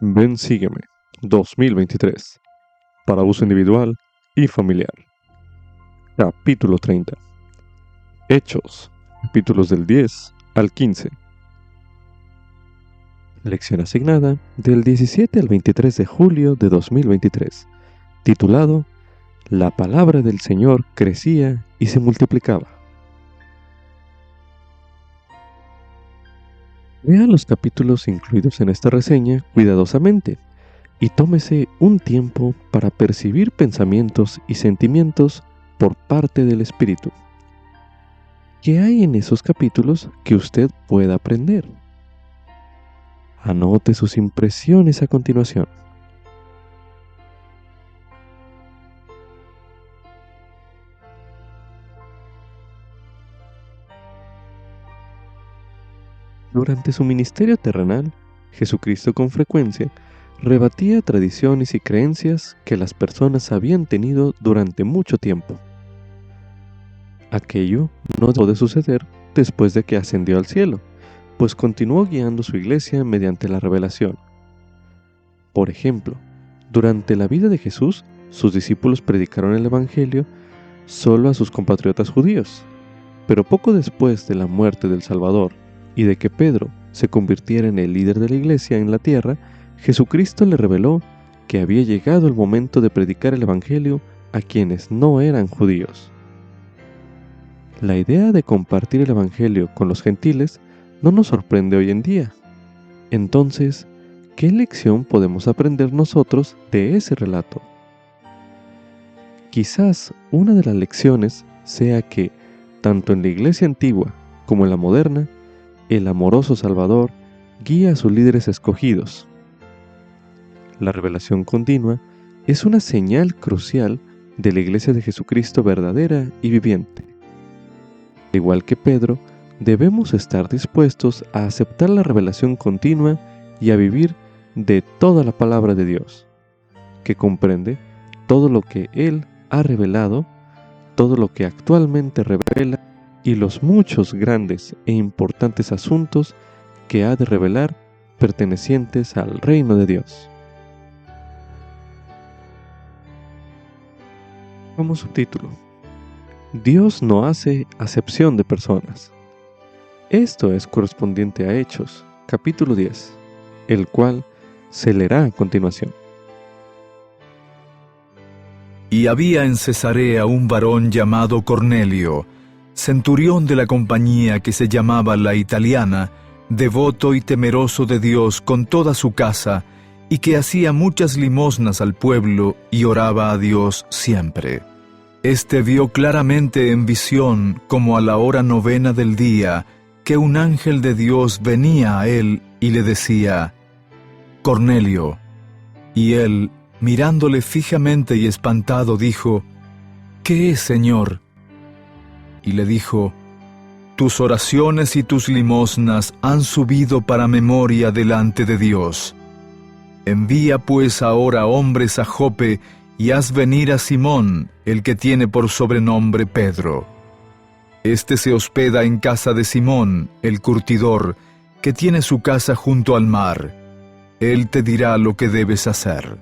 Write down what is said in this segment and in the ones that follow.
Ven, sígueme 2023 para uso individual y familiar. Capítulo 30. Hechos, capítulos del 10 al 15. Lección asignada del 17 al 23 de julio de 2023, titulado La palabra del Señor crecía y se multiplicaba. Lea los capítulos incluidos en esta reseña cuidadosamente y tómese un tiempo para percibir pensamientos y sentimientos por parte del Espíritu. ¿Qué hay en esos capítulos que usted pueda aprender? Anote sus impresiones a continuación. Durante su ministerio terrenal, Jesucristo con frecuencia rebatía tradiciones y creencias que las personas habían tenido durante mucho tiempo. Aquello no dejó de suceder después de que ascendió al cielo, pues continuó guiando su iglesia mediante la revelación. Por ejemplo, durante la vida de Jesús, sus discípulos predicaron el Evangelio solo a sus compatriotas judíos, pero poco después de la muerte del Salvador y de que Pedro se convirtiera en el líder de la iglesia en la tierra, Jesucristo le reveló que había llegado el momento de predicar el Evangelio a quienes no eran judíos. La idea de compartir el Evangelio con los gentiles no nos sorprende hoy en día. Entonces, ¿qué lección podemos aprender nosotros de ese relato? Quizás una de las lecciones sea que, tanto en la iglesia antigua como en la moderna, el amoroso Salvador guía a sus líderes escogidos. La revelación continua es una señal crucial de la iglesia de Jesucristo verdadera y viviente. Al igual que Pedro, debemos estar dispuestos a aceptar la revelación continua y a vivir de toda la palabra de Dios, que comprende todo lo que Él ha revelado, todo lo que actualmente revela y los muchos grandes e importantes asuntos que ha de revelar pertenecientes al reino de Dios. Como subtítulo: Dios no hace acepción de personas. Esto es correspondiente a Hechos, capítulo 10, el cual se leerá a continuación. Y había en Cesarea un varón llamado Cornelio, centurión de la compañía que se llamaba La Italiana, devoto y temeroso de Dios con toda su casa, y que hacía muchas limosnas al pueblo y oraba a Dios siempre. Este vio claramente en visión, como a la hora 9 del día, que un ángel de Dios venía a él y le decía: Cornelio. Y él, mirándole fijamente y espantado, dijo: ¿Qué es, Señor? Y le dijo: Tus oraciones y tus limosnas han subido para memoria delante de Dios. Envía pues ahora hombres a Jope y haz venir a Simón, el que tiene por sobrenombre Pedro. Este se hospeda en casa de Simón, el curtidor, que tiene su casa junto al mar. Él te dirá lo que debes hacer.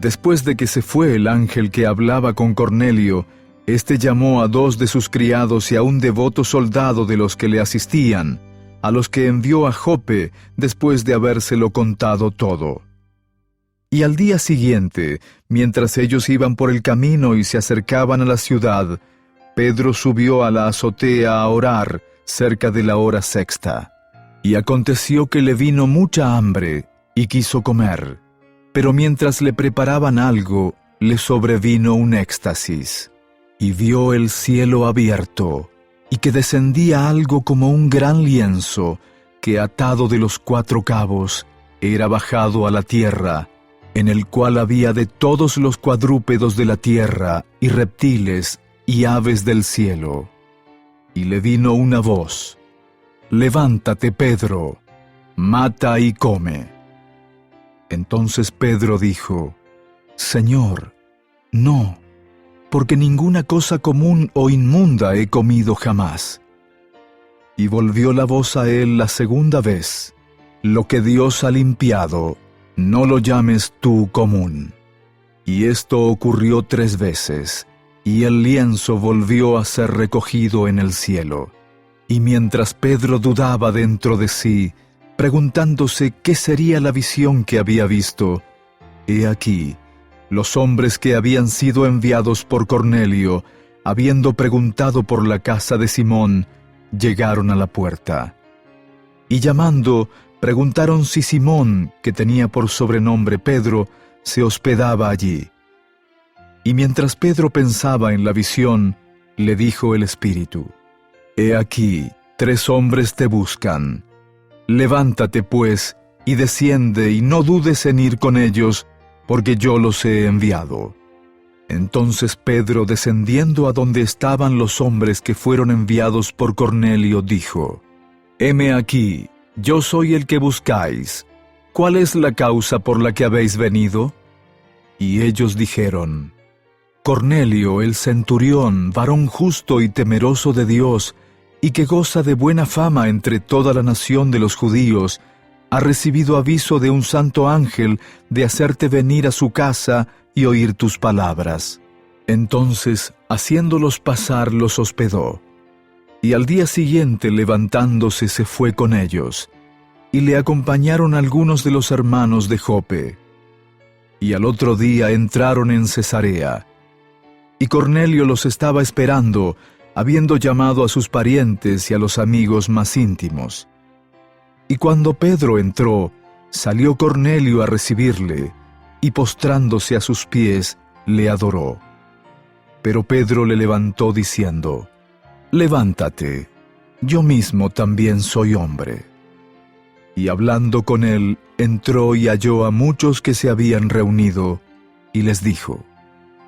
Después de que se fue el ángel que hablaba con Cornelio, éste llamó a 2 de sus criados y a un devoto soldado de los que le asistían, a los que envió a Jope después de habérselo contado todo. Y al día siguiente, mientras ellos iban por el camino y se acercaban a la ciudad, Pedro subió a la azotea a orar cerca de la hora 6. Y aconteció que le vino mucha hambre y quiso comer, pero mientras le preparaban algo, le sobrevino un éxtasis. Y vio el cielo abierto, y que descendía algo como un gran lienzo, que atado de los 4 cabos, era bajado a la tierra, en el cual había de todos los cuadrúpedos de la tierra, y reptiles, y aves del cielo. Y le vino una voz: Levántate, Pedro, mata y come. Entonces Pedro dijo: Señor, no, porque ninguna cosa común o inmunda he comido jamás. Y volvió la voz a él la segunda vez: Lo que Dios ha limpiado, no lo llames tú común. Y esto ocurrió 3 veces, y el lienzo volvió a ser recogido en el cielo. Y mientras Pedro dudaba dentro de sí, preguntándose qué sería la visión que había visto, he aquí, los hombres que habían sido enviados por Cornelio, habiendo preguntado por la casa de Simón, llegaron a la puerta. Y llamando, preguntaron si Simón, que tenía por sobrenombre Pedro, se hospedaba allí. Y mientras Pedro pensaba en la visión, le dijo el Espíritu: He aquí, 3 hombres te buscan. Levántate, pues, y desciende, y no dudes en ir con ellos, porque yo los he enviado. Entonces Pedro, descendiendo a donde estaban los hombres que fueron enviados por Cornelio, dijo: Heme aquí, yo soy el que buscáis. ¿Cuál es la causa por la que habéis venido? Y ellos dijeron: Cornelio, el centurión, varón justo y temeroso de Dios, y que goza de buena fama entre toda la nación de los judíos, ha recibido aviso de un santo ángel de hacerte venir a su casa y oír tus palabras. Entonces, haciéndolos pasar, los hospedó. Y al día siguiente, levantándose, se fue con ellos, y le acompañaron algunos de los hermanos de Jope. Y al otro día entraron en Cesarea. Y Cornelio los estaba esperando, habiendo llamado a sus parientes y a los amigos más íntimos. Y cuando Pedro entró, salió Cornelio a recibirle, y postrándose a sus pies, le adoró. Pero Pedro le levantó diciendo: Levántate, yo mismo también soy hombre. Y hablando con él, entró y halló a muchos que se habían reunido, y les dijo: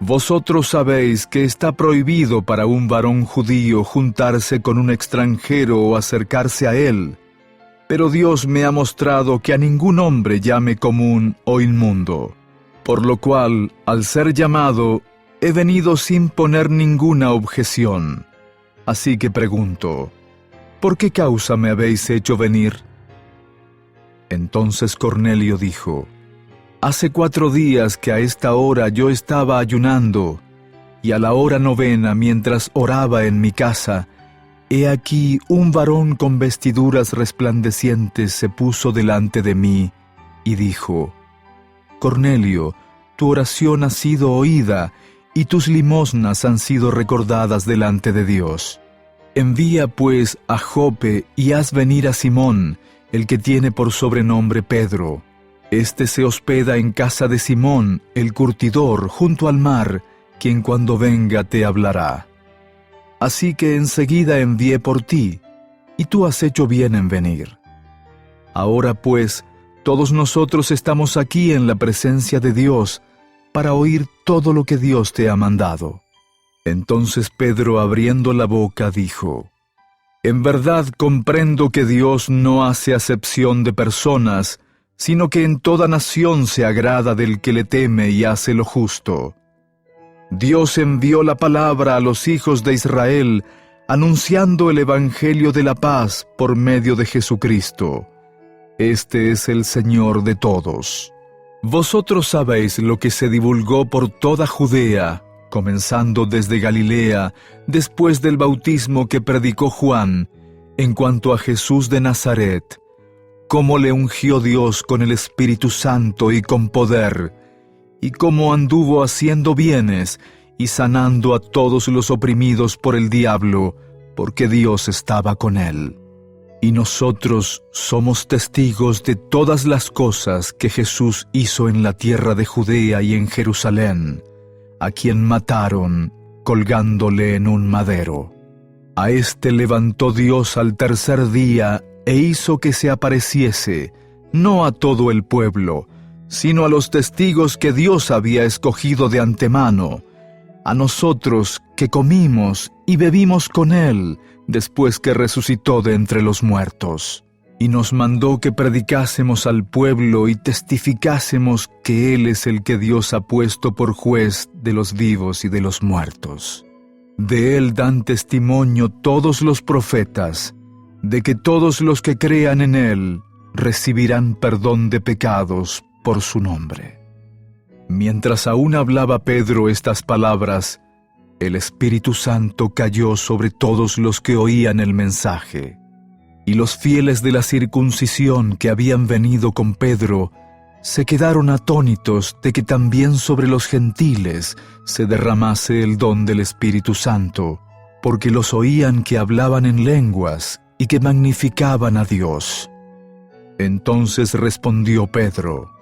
Vosotros sabéis que está prohibido para un varón judío juntarse con un extranjero o acercarse a él, pero Dios me ha mostrado que a ningún hombre llame común o inmundo, por lo cual, al ser llamado, he venido sin poner ninguna objeción. Así que pregunto: ¿por qué causa me habéis hecho venir? Entonces Cornelio dijo: Hace 4 días que a esta hora yo estaba ayunando, y a la hora 9, mientras oraba en mi casa, he aquí un varón con vestiduras resplandecientes se puso delante de mí, y dijo: Cornelio, tu oración ha sido oída, y tus limosnas han sido recordadas delante de Dios. Envía pues a Jope y haz venir a Simón, el que tiene por sobrenombre Pedro. Este se hospeda en casa de Simón, el curtidor, junto al mar, quien cuando venga te hablará. Así que enseguida envié por ti, y tú has hecho bien en venir. Ahora pues, todos nosotros estamos aquí en la presencia de Dios, para oír todo lo que Dios te ha mandado. Entonces Pedro, abriendo la boca, dijo: En verdad comprendo que Dios no hace acepción de personas, sino que en toda nación se agrada del que le teme y hace lo justo. Dios envió la palabra a los hijos de Israel, anunciando el evangelio de la paz por medio de Jesucristo. Este es el Señor de todos. Vosotros sabéis lo que se divulgó por toda Judea, comenzando desde Galilea, después del bautismo que predicó Juan, en cuanto a Jesús de Nazaret, cómo le ungió Dios con el Espíritu Santo y con poder, y cómo anduvo haciendo bienes y sanando a todos los oprimidos por el diablo, porque Dios estaba con él. Y nosotros somos testigos de todas las cosas que Jesús hizo en la tierra de Judea y en Jerusalén, a quien mataron colgándole en un madero. A éste levantó Dios al tercer día e hizo que se apareciese, no a todo el pueblo, sino a los testigos que Dios había escogido de antemano, a nosotros que comimos y bebimos con Él después que resucitó de entre los muertos. Y nos mandó que predicásemos al pueblo y testificásemos que Él es el que Dios ha puesto por juez de los vivos y de los muertos. De Él dan testimonio todos los profetas, de que todos los que crean en Él recibirán perdón de pecados por su nombre. Mientras aún hablaba Pedro estas palabras, el Espíritu Santo cayó sobre todos los que oían el mensaje. Y los fieles de la circuncisión que habían venido con Pedro se quedaron atónitos de que también sobre los gentiles se derramase el don del Espíritu Santo, porque los oían que hablaban en lenguas y que magnificaban a Dios. Entonces respondió Pedro: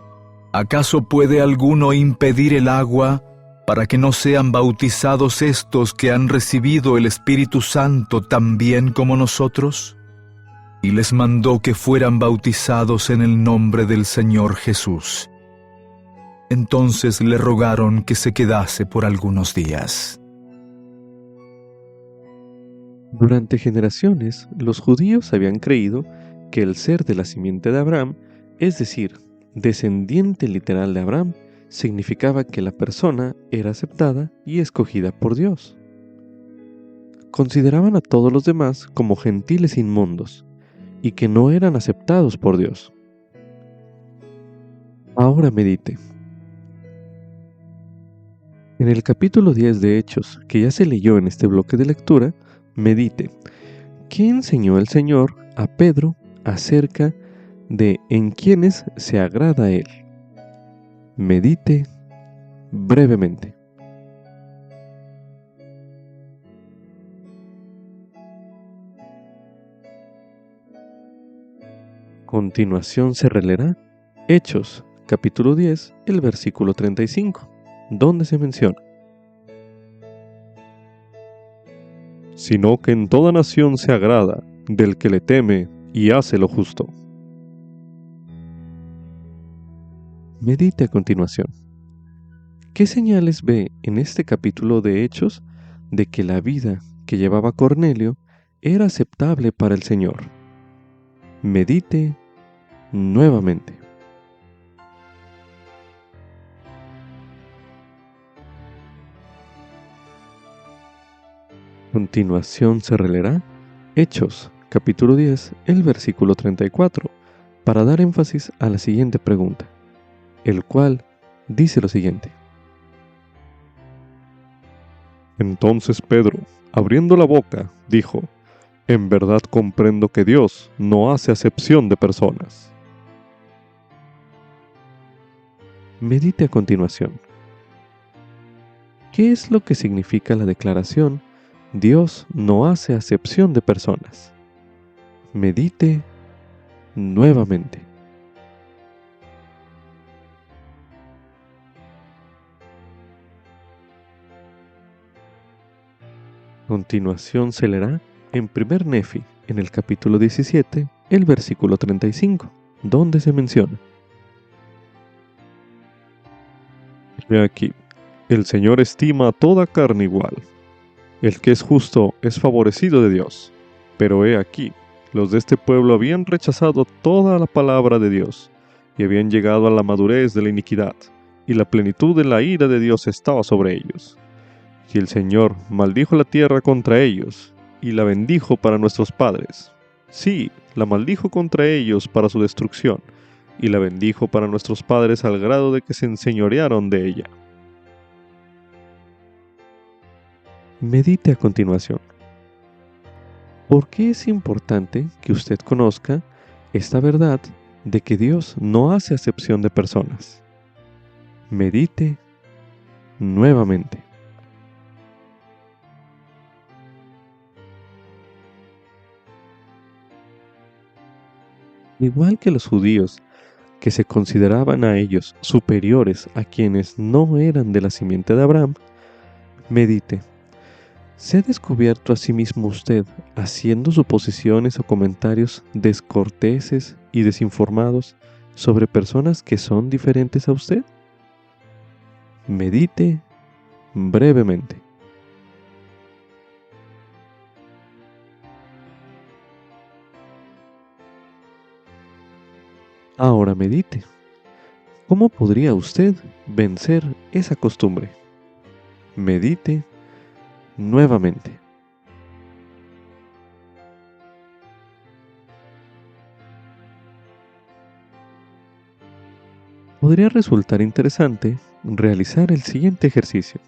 ¿acaso puede alguno impedir el agua para que no sean bautizados estos que han recibido el Espíritu Santo tan bien como nosotros? Y les mandó que fueran bautizados en el nombre del Señor Jesús. Entonces le rogaron que se quedase por algunos días. Durante generaciones, los judíos habían creído que el ser de la simiente de Abraham, es decir, descendiente literal de Abraham, significaba que la persona era aceptada y escogida por Dios. Consideraban a todos los demás como gentiles inmundos y que no eran aceptados por Dios. Ahora medite. En el capítulo 10 de Hechos, que ya se leyó en este bloque de lectura, medite: ¿qué enseñó el Señor a Pedro acerca de en quienes se agrada Él? Medite brevemente. A continuación se releerá Hechos, capítulo 10, el versículo 35, donde se menciona: sino que en toda nación se agrada del que le teme y hace lo justo. Medite a continuación. ¿Qué señales ve en este capítulo de Hechos de que la vida que llevaba Cornelio era aceptable para el Señor? Medite nuevamente. A continuación se releerá Hechos, capítulo 10, el versículo 34, para dar énfasis a la siguiente pregunta, el cual dice lo siguiente: entonces Pedro, abriendo la boca, dijo: en verdad comprendo que Dios no hace acepción de personas. Medite a continuación. ¿Qué es lo que significa la declaración Dios no hace acepción de personas? Medite nuevamente. A continuación se leerá en 1 Nefi, en el capítulo 17, el versículo 35, donde se menciona: he aquí, el Señor estima a toda carne igual. El que es justo es favorecido de Dios. Pero he aquí, los de este pueblo habían rechazado toda la palabra de Dios, y habían llegado a la madurez de la iniquidad, y la plenitud de la ira de Dios estaba sobre ellos. Y el Señor maldijo la tierra contra ellos, y la bendijo para nuestros padres. Sí, la maldijo contra ellos para su destrucción, y la bendijo para nuestros padres al grado de que se enseñorearon de ella. Medite a continuación. ¿Por qué es importante que usted conozca esta verdad de que Dios no hace acepción de personas? Medite nuevamente. Igual que los judíos, que se consideraban a ellos superiores a quienes no eran de la simiente de Abraham, medite. ¿Se ha descubierto a sí mismo usted haciendo suposiciones o comentarios descorteses y desinformados sobre personas que son diferentes a usted? Medite brevemente. Ahora medite. ¿Cómo podría usted vencer esa costumbre? Medite nuevamente. podría resultar interesante realizar el siguiente ejercicio.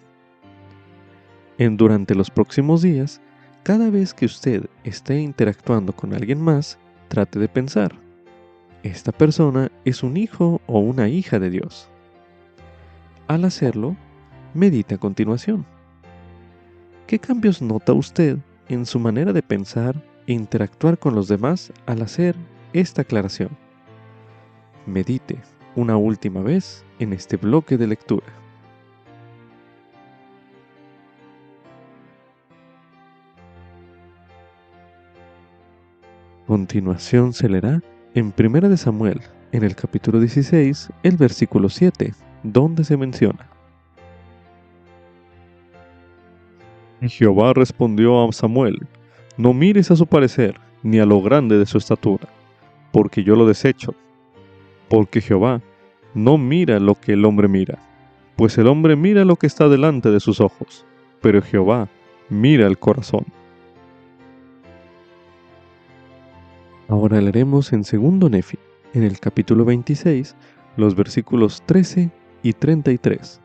Durante los próximos días, cada vez que usted esté interactuando con alguien más, trate de pensar: ¿esta persona es un hijo o una hija de Dios? Al hacerlo, medite a continuación. ¿Qué cambios nota usted en su manera de pensar e interactuar con los demás al hacer esta aclaración? Medite una última vez en este bloque de lectura. A continuación se leerá en 1 Samuel, en el capítulo 16, el versículo 7, donde se menciona: Y Jehová respondió a Samuel: No mires a su parecer, ni a lo grande de su estatura, porque yo lo desecho. Porque Jehová no mira lo que el hombre mira, pues el hombre mira lo que está delante de sus ojos, pero Jehová mira el corazón. Ahora leeremos en 2 Nefi, en el capítulo 26, los versículos 13 y 33,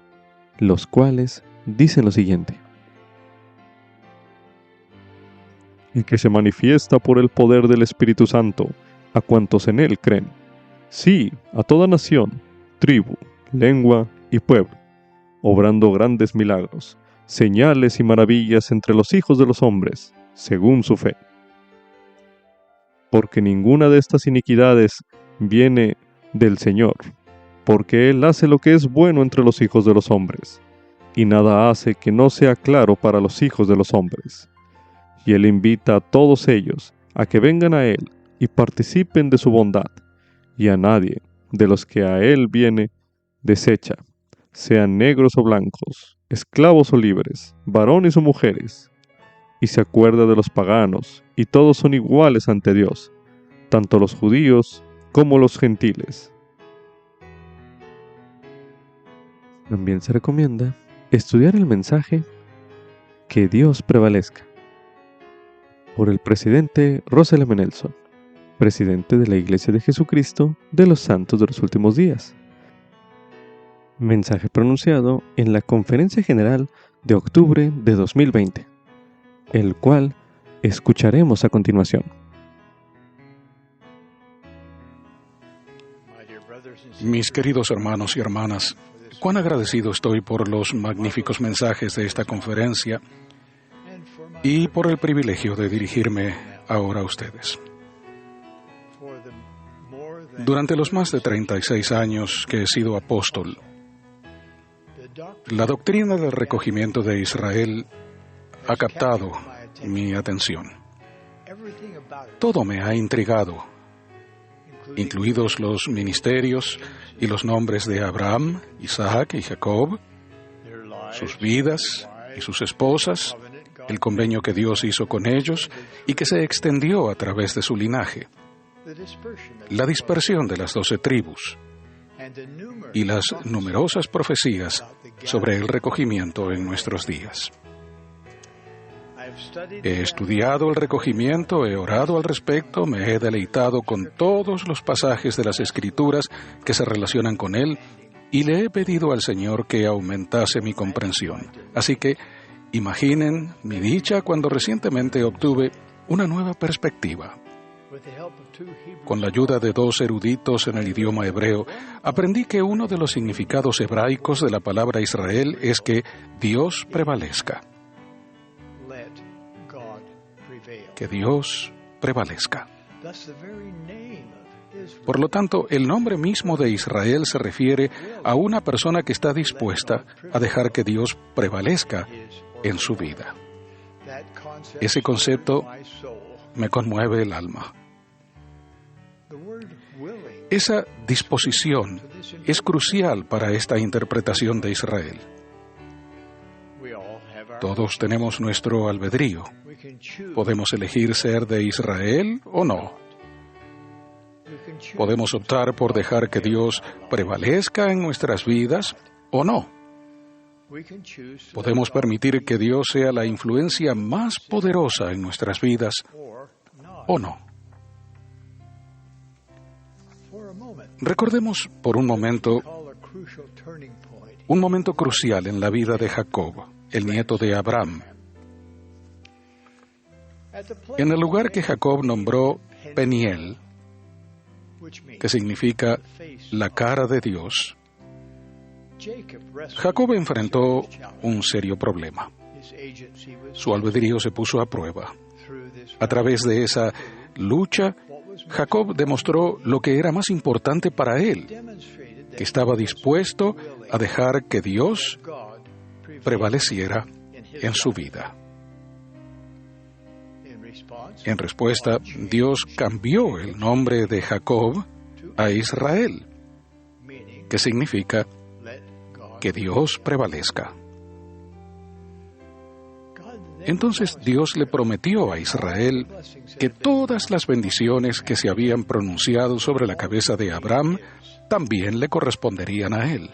los cuales dicen lo siguiente: Y que se manifiesta por el poder del Espíritu Santo a cuantos en él creen, sí, a toda nación, tribu, lengua y pueblo, obrando grandes milagros, señales y maravillas entre los hijos de los hombres, según su fe. Porque ninguna de estas iniquidades viene del Señor, porque Él hace lo que es bueno entre los hijos de los hombres, y nada hace que no sea claro para los hijos de los hombres. Y Él invita a todos ellos a que vengan a Él y participen de su bondad, y a nadie de los que a Él viene desecha, sean negros o blancos, esclavos o libres, varones o mujeres. Y se acuerda de los paganos, y todos son iguales ante Dios, tanto los judíos como los gentiles. También se recomienda estudiar el mensaje Que Dios prevalezca, por el presidente Russell M. Nelson, presidente de la Iglesia de Jesucristo de los Santos de los Últimos Días. Mensaje pronunciado en la Conferencia General de octubre de 2020, el cual escucharemos a continuación. Mis queridos hermanos y hermanas, cuán agradecido estoy por los magníficos mensajes de esta conferencia y por el privilegio de dirigirme ahora a ustedes. Durante los más de 36 años que he sido apóstol, la doctrina del recogimiento de Israel ha captado mi atención. Todo me ha intrigado, incluidos los ministerios y los nombres de Abraham, Isaac y Jacob, sus vidas y sus esposas, el convenio que Dios hizo con ellos y que se extendió a través de su linaje, la dispersión de las 12 tribus y las numerosas profecías sobre el recogimiento en nuestros días. He estudiado el recogimiento, he orado al respecto, me he deleitado con todos los pasajes de las Escrituras que se relacionan con él y le he pedido al Señor que aumentase mi comprensión. Así que imaginen mi dicha cuando recientemente obtuve una nueva perspectiva. Con la ayuda de 2 eruditos en el idioma hebreo, aprendí que uno de los significados hebraicos de la palabra Israel es que Dios prevalezca. Que Dios prevalezca. Por lo tanto, el nombre mismo de Israel se refiere a una persona que está dispuesta a dejar que Dios prevalezca en su vida. Ese concepto me conmueve el alma. Esa disposición es crucial para esta interpretación de Israel. Todos tenemos nuestro albedrío. Podemos elegir ser de Israel o no. Podemos optar por dejar que Dios prevalezca en nuestras vidas o no. Podemos permitir que Dios sea la influencia más poderosa en nuestras vidas o no. Recordemos por un momento un momento crucial en la vida de Jacob, el nieto de Abraham. En el lugar que Jacob nombró Peniel, que significa la cara de Dios, Jacob enfrentó un serio problema. Su albedrío se puso a prueba. A través de esa lucha, Jacob demostró lo que era más importante para él, que estaba dispuesto a dejar que Dios prevaleciera en su vida. En respuesta, Dios cambió el nombre de Jacob a Israel, que significa que Dios prevalezca. Entonces Dios le prometió a Israel que todas las bendiciones que se habían pronunciado sobre la cabeza de Abraham también le corresponderían a él.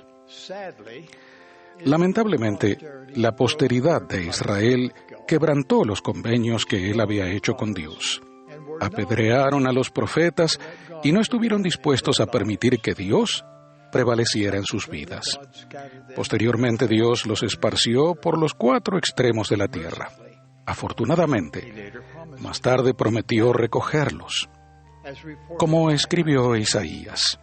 Lamentablemente, la posteridad de Israel quebrantó los convenios que él había hecho con Dios. Apedrearon a los profetas y no estuvieron dispuestos a permitir que Dios prevaleciera en sus vidas. Posteriormente, Dios los esparció por los 4 extremos de la tierra. Afortunadamente, más tarde prometió recogerlos, como escribió Isaías.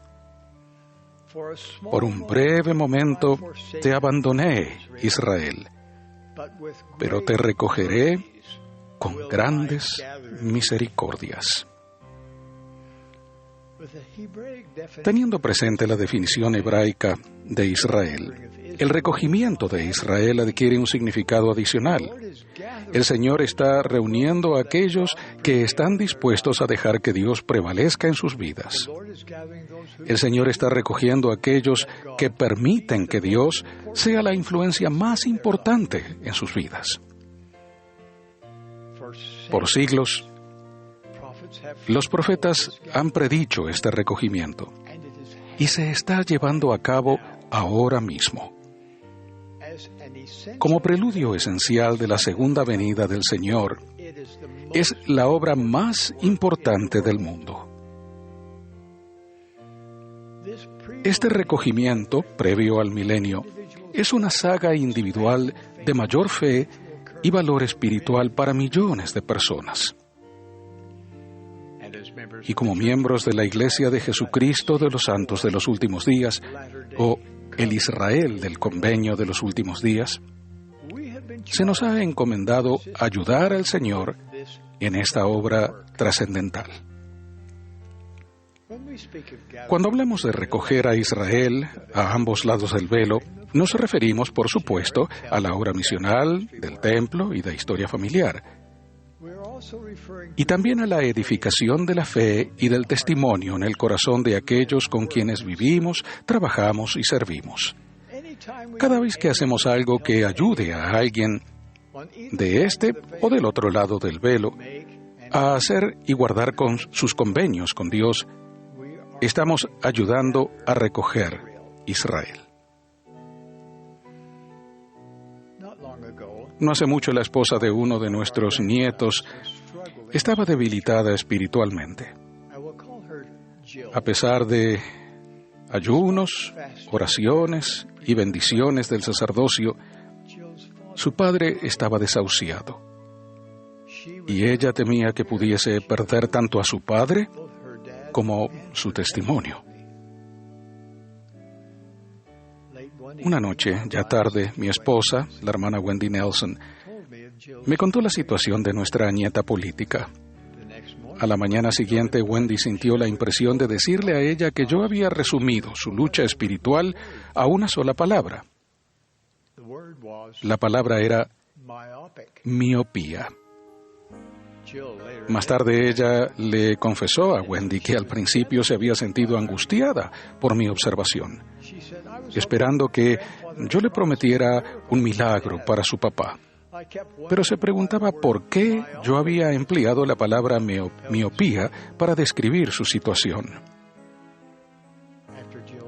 Por un breve momento te abandoné, Israel, pero te recogeré con grandes misericordias. Teniendo presente la definición hebraica de Israel, el recogimiento de Israel adquiere un significado adicional. El Señor está reuniendo a aquellos que están dispuestos a dejar que Dios prevalezca en sus vidas. El Señor está recogiendo a aquellos que permiten que Dios sea la influencia más importante en sus vidas. Por siglos, los profetas han predicho este recogimiento y se está llevando a cabo ahora mismo. Como preludio esencial de la segunda venida del Señor, es la obra más importante del mundo. Este recogimiento, previo al milenio, es una saga individual de mayor fe y valor espiritual para millones de personas. Y como miembros de la Iglesia de Jesucristo de los Santos de los Últimos Días, o el Israel del Convenio de los Últimos Días, se nos ha encomendado ayudar al Señor en esta obra trascendental. Cuando hablamos de recoger a Israel a ambos lados del velo, nos referimos, por supuesto, a la obra misional, del templo y de historia familiar, y también a la edificación de la fe y del testimonio en el corazón de aquellos con quienes vivimos, trabajamos y servimos. Cada vez que hacemos algo que ayude a alguien de este o del otro lado del velo a hacer y guardar con sus convenios con Dios, estamos ayudando a recoger Israel. No hace mucho la esposa de uno de nuestros nietos estaba debilitada espiritualmente. A pesar de ayunos, oraciones y bendiciones del sacerdocio, su padre estaba desahuciado. Y ella temía que pudiese perder tanto a su padre como su testimonio. Una noche, ya tarde, mi esposa, la hermana Wendy Nelson, me contó la situación de nuestra nieta política. A la mañana siguiente, Wendy sintió la impresión de decirle a ella que yo había resumido su lucha espiritual a una sola palabra. La palabra era miopía. Más tarde ella le confesó a Wendy que al principio se había sentido angustiada por mi observación, esperando que yo le prometiera un milagro para su papá. Pero se preguntaba por qué yo había empleado la palabra miopía para describir su situación.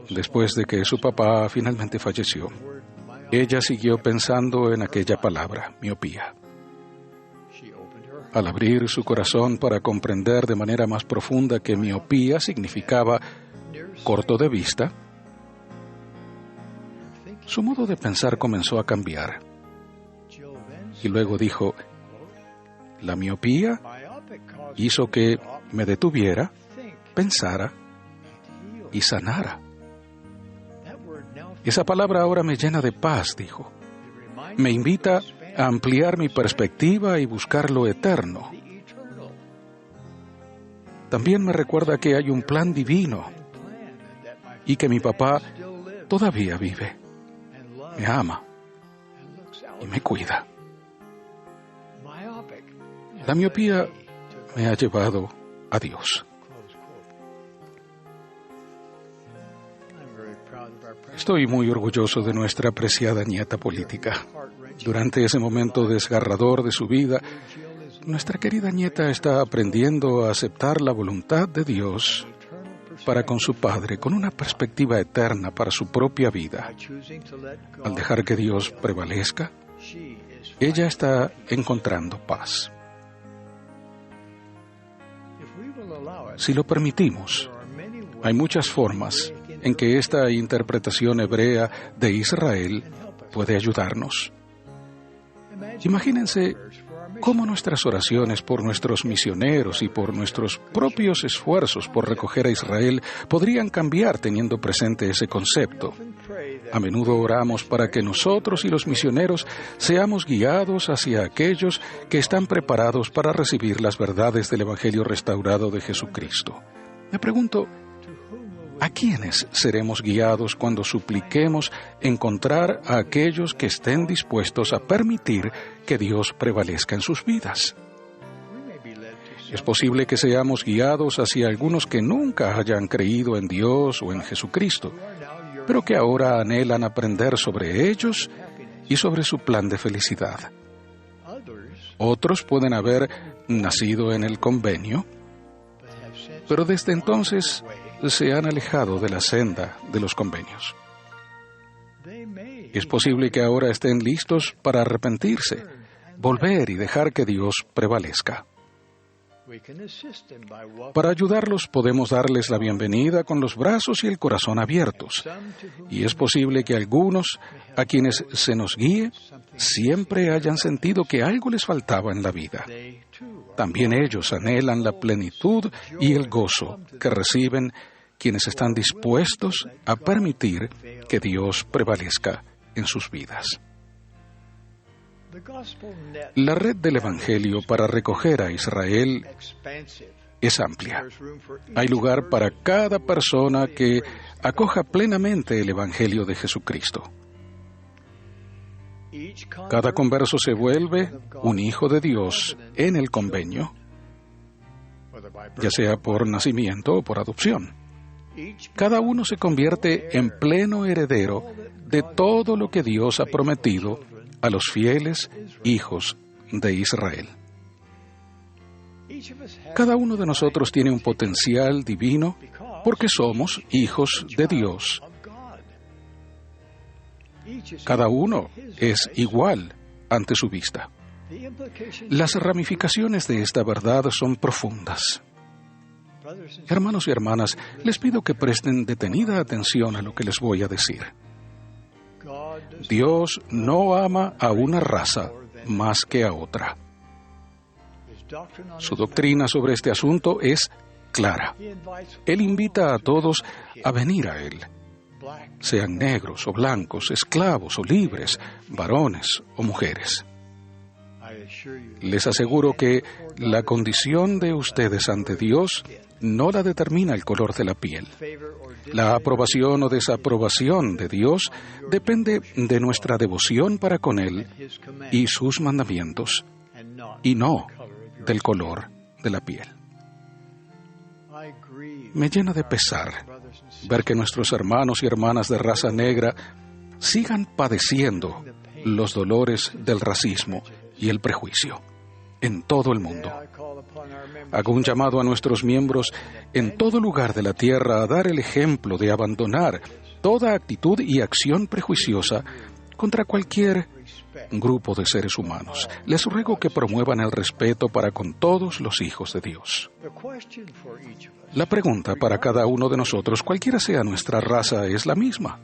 Después de que su papá finalmente falleció, ella siguió pensando en aquella palabra, miopía. Al abrir su corazón para comprender de manera más profunda que miopía significaba corto de vista, Su modo de pensar comenzó a cambiar. Y luego dijo, la miopía hizo que me detuviera, pensara y sanara. Esa palabra ahora me llena de paz, dijo. Me invita a ampliar mi perspectiva y buscar lo eterno. También me recuerda que hay un plan divino y que mi papá todavía vive, me ama y me cuida. La miopía me ha llevado a Dios. Estoy muy orgulloso de nuestra apreciada nieta política. Durante ese momento desgarrador de su vida, nuestra querida nieta está aprendiendo a aceptar la voluntad de Dios para con su padre, con una perspectiva eterna para su propia vida. Al dejar que Dios prevalezca, ella está encontrando paz. Si lo permitimos, hay muchas formas en que esta interpretación hebrea de Israel puede ayudarnos. Imagínense cómo nuestras oraciones por nuestros misioneros y por nuestros propios esfuerzos por recoger a Israel podrían cambiar teniendo presente ese concepto. A menudo oramos para que nosotros y los misioneros seamos guiados hacia aquellos que están preparados para recibir las verdades del Evangelio restaurado de Jesucristo. Me pregunto, ¿a quiénes seremos guiados cuando supliquemos encontrar a aquellos que estén dispuestos a permitir que Dios prevalezca en sus vidas? Es posible que seamos guiados hacia algunos que nunca hayan creído en Dios o en Jesucristo, pero que ahora anhelan aprender sobre ellos y sobre su plan de felicidad. Otros pueden haber nacido en el convenio, pero desde entonces se han alejado de la senda de los convenios. Es posible que ahora estén listos para arrepentirse, volver y dejar que Dios prevalezca. Para ayudarlos podemos darles la bienvenida con los brazos y el corazón abiertos. Y es posible que algunos, a quienes se nos guíe, siempre hayan sentido que algo les faltaba en la vida. También ellos anhelan la plenitud y el gozo que reciben quienes están dispuestos a permitir que Dios prevalezca en sus vidas. La red del Evangelio para recoger a Israel es amplia. Hay lugar para cada persona que acoja plenamente el Evangelio de Jesucristo. Cada converso se vuelve un hijo de Dios en el convenio, ya sea por nacimiento o por adopción. Cada uno se convierte en pleno heredero de todo lo que Dios ha prometido a los fieles hijos de Israel. Cada uno de nosotros tiene un potencial divino porque somos hijos de Dios. Cada uno es igual ante su vista. Las ramificaciones de esta verdad son profundas. Hermanos y hermanas, les pido que presten detenida atención a lo que les voy a decir. Dios no ama a una raza más que a otra. Su doctrina sobre este asunto es clara. Él invita a todos a venir a Él, sean negros o blancos, esclavos o libres, varones o mujeres. Les aseguro que la condición de ustedes ante Dios no la determina el color de la piel. La aprobación o desaprobación de Dios depende de nuestra devoción para con Él y sus mandamientos, y no del color de la piel. Me llena de pesar ver que nuestros hermanos y hermanas de raza negra sigan padeciendo los dolores del racismo y el prejuicio en todo el mundo. Hago un llamado a nuestros miembros en todo lugar de la tierra a dar el ejemplo de abandonar toda actitud y acción prejuiciosa contra cualquier grupo de seres humanos. Les ruego que promuevan el respeto para con todos los hijos de Dios. La pregunta para cada uno de nosotros, cualquiera sea nuestra raza, es la misma.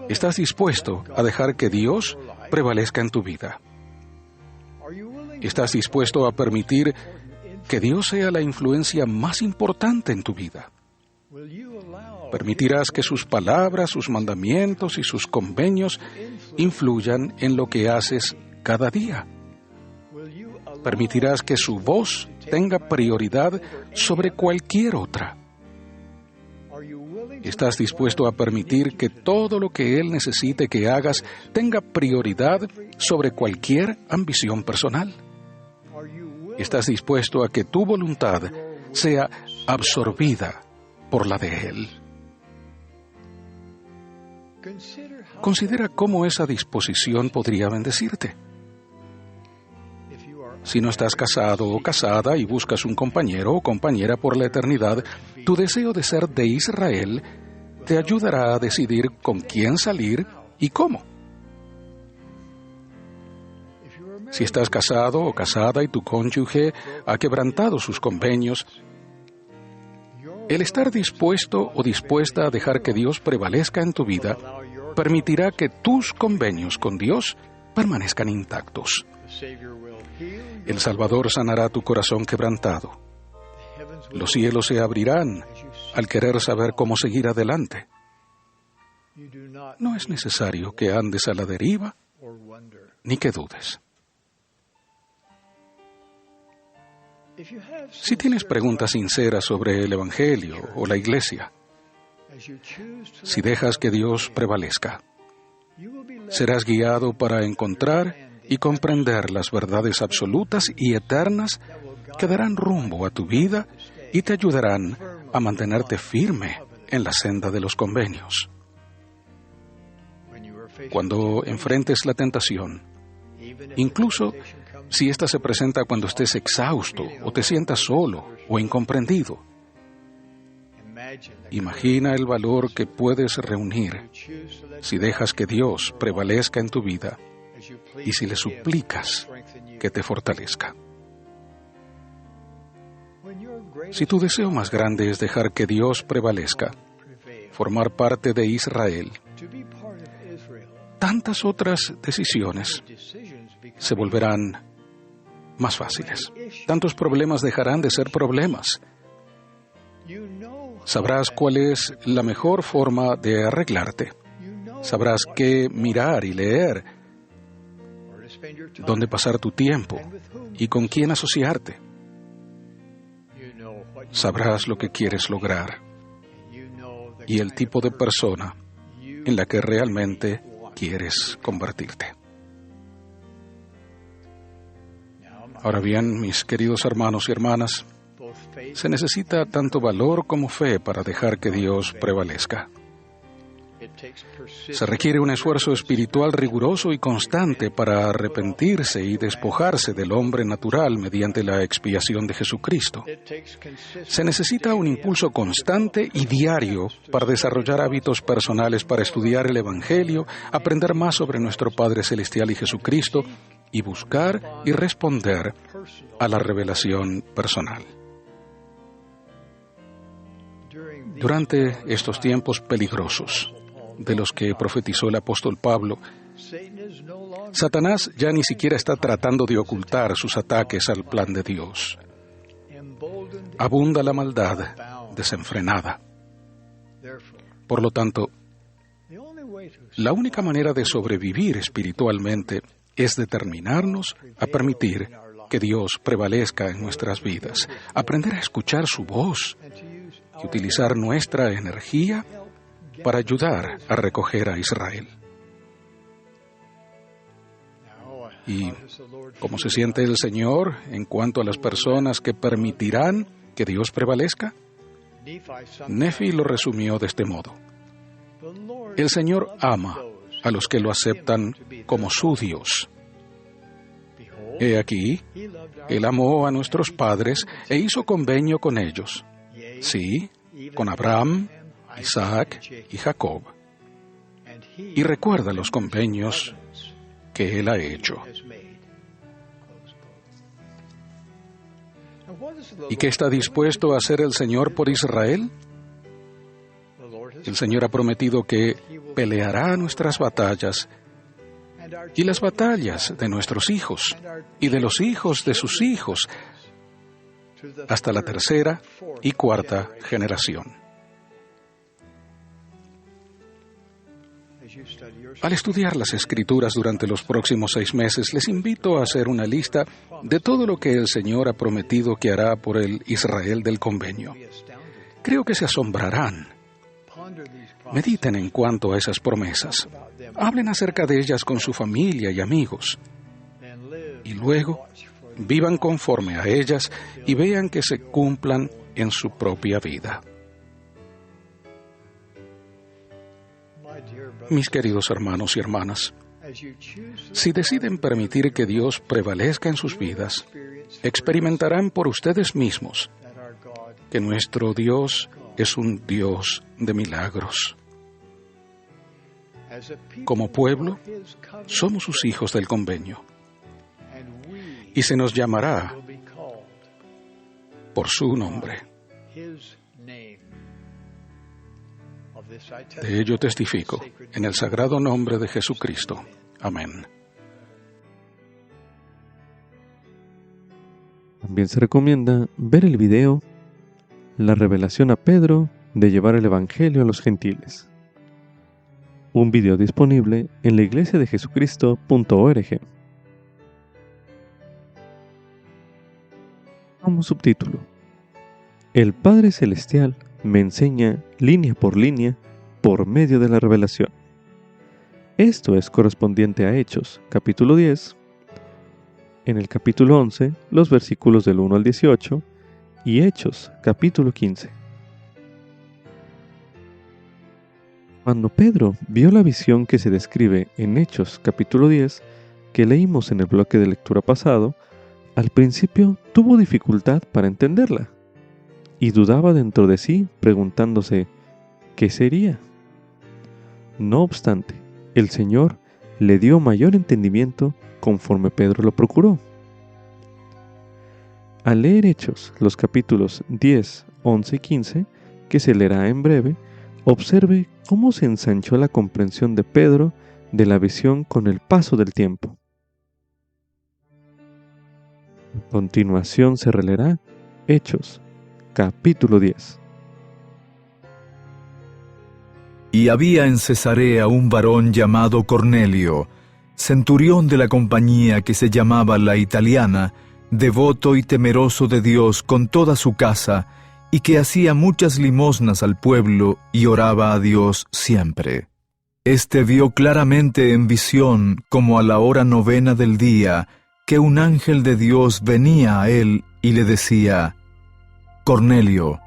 ¿Estás dispuesto a dejar que Dios prevalezca en tu vida? ¿Estás dispuesto a permitir que Dios sea la influencia más importante en tu vida? ¿Permitirás que sus palabras, sus mandamientos y sus convenios influyan en lo que haces cada día? ¿Permitirás que su voz tenga prioridad sobre cualquier otra? ¿Estás dispuesto a permitir que todo lo que Él necesite que hagas tenga prioridad sobre cualquier ambición personal? ¿Estás dispuesto a que tu voluntad sea absorbida por la de Él? Considera cómo esa disposición podría bendecirte. Si no estás casado o casada y buscas un compañero o compañera por la eternidad, tu deseo de ser de Israel te ayudará a decidir con quién salir y cómo. Si estás casado o casada y tu cónyuge ha quebrantado sus convenios, el estar dispuesto o dispuesta a dejar que Dios prevalezca en tu vida permitirá que tus convenios con Dios permanezcan intactos. El Salvador sanará tu corazón quebrantado. Los cielos se abrirán al querer saber cómo seguir adelante. No es necesario que andes a la deriva ni que dudes. Si tienes preguntas sinceras sobre el Evangelio o la Iglesia, si dejas que Dios prevalezca, serás guiado para encontrar y comprender las verdades absolutas y eternas que darán rumbo a tu vida y te ayudarán a mantenerte firme en la senda de los convenios. Cuando enfrentes la tentación, incluso si ésta se presenta cuando estés exhausto o te sientas solo o incomprendido, imagina el valor que puedes reunir si dejas que Dios prevalezca en tu vida y si le suplicas que te fortalezca. Si tu deseo más grande es dejar que Dios prevalezca, formar parte de Israel, tantas otras decisiones se volverán más fáciles. Tantos problemas dejarán de ser problemas. Sabrás cuál es la mejor forma de arreglarte. Sabrás qué mirar y leer, dónde pasar tu tiempo y con quién asociarte. Sabrás lo que quieres lograr y el tipo de persona en la que realmente quieres convertirte. Ahora bien, mis queridos hermanos y hermanas, se necesita tanto valor como fe para dejar que Dios prevalezca. Se requiere un esfuerzo espiritual riguroso y constante para arrepentirse y despojarse del hombre natural mediante la expiación de Jesucristo. Se necesita un impulso constante y diario para desarrollar hábitos personales para estudiar el Evangelio, aprender más sobre nuestro Padre Celestial y Jesucristo y buscar y responder a la revelación personal. Durante estos tiempos peligrosos de los que profetizó el apóstol Pablo, Satanás ya ni siquiera está tratando de ocultar sus ataques al plan de Dios. Abunda la maldad desenfrenada. Por lo tanto, la única manera de sobrevivir espiritualmente es determinarnos a permitir que Dios prevalezca en nuestras vidas, aprender a escuchar su voz y utilizar nuestra energía para ayudar a recoger a Israel. ¿Y cómo se siente el Señor en cuanto a las personas que permitirán que Dios prevalezca? Nefi lo resumió de este modo: el Señor ama a los que lo aceptan como su Dios. He aquí, Él amó a nuestros padres e hizo convenio con ellos. Sí, con Abraham, Isaac y Jacob. Y recuerda los convenios que Él ha hecho. ¿Y qué está dispuesto a hacer el Señor por Israel? El Señor ha prometido que peleará nuestras batallas y las batallas de nuestros hijos y de los hijos de sus hijos hasta la tercera y cuarta generación. Al estudiar las Escrituras durante los próximos 6 meses, les invito a hacer una lista de todo lo que el Señor ha prometido que hará por el Israel del convenio. Creo que se asombrarán. Mediten en cuanto a esas promesas. Hablen acerca de ellas con su familia y amigos. Y luego, vivan conforme a ellas y vean que se cumplan en su propia vida. Mis queridos hermanos y hermanas, si deciden permitir que Dios prevalezca en sus vidas, experimentarán por ustedes mismos que nuestro Dios es un Dios de milagros. Como pueblo, somos sus hijos del convenio y se nos llamará por su nombre. De ello testifico en el sagrado nombre de Jesucristo. Amén. También se recomienda ver el video La revelación a Pedro de llevar el Evangelio a los gentiles. Un video disponible en laiglesiadejesucristo.org. Como subtítulo: El Padre Celestial me enseña línea por línea por medio de la revelación. Esto es correspondiente a Hechos, capítulo 10, en el capítulo 11, los versículos del 1 al 18, y Hechos, capítulo 15. Cuando Pedro vio la visión que se describe en Hechos, capítulo 10, que leímos en el bloque de lectura pasado, al principio tuvo dificultad para entenderla, y dudaba dentro de sí, preguntándose, ¿qué sería? No obstante, el Señor le dio mayor entendimiento conforme Pedro lo procuró. Al leer Hechos, los capítulos 10, 11 y 15, que se leerá en breve, observe cómo se ensanchó la comprensión de Pedro de la visión con el paso del tiempo. A continuación se releerá Hechos, capítulo 10. Y había en Cesarea un varón llamado Cornelio, centurión de la compañía que se llamaba la Italiana, devoto y temeroso de Dios con toda su casa, y que hacía muchas limosnas al pueblo y oraba a Dios siempre. Este vio claramente en visión, como a la hora 9 del día, que un ángel de Dios venía a él y le decía: Cornelio.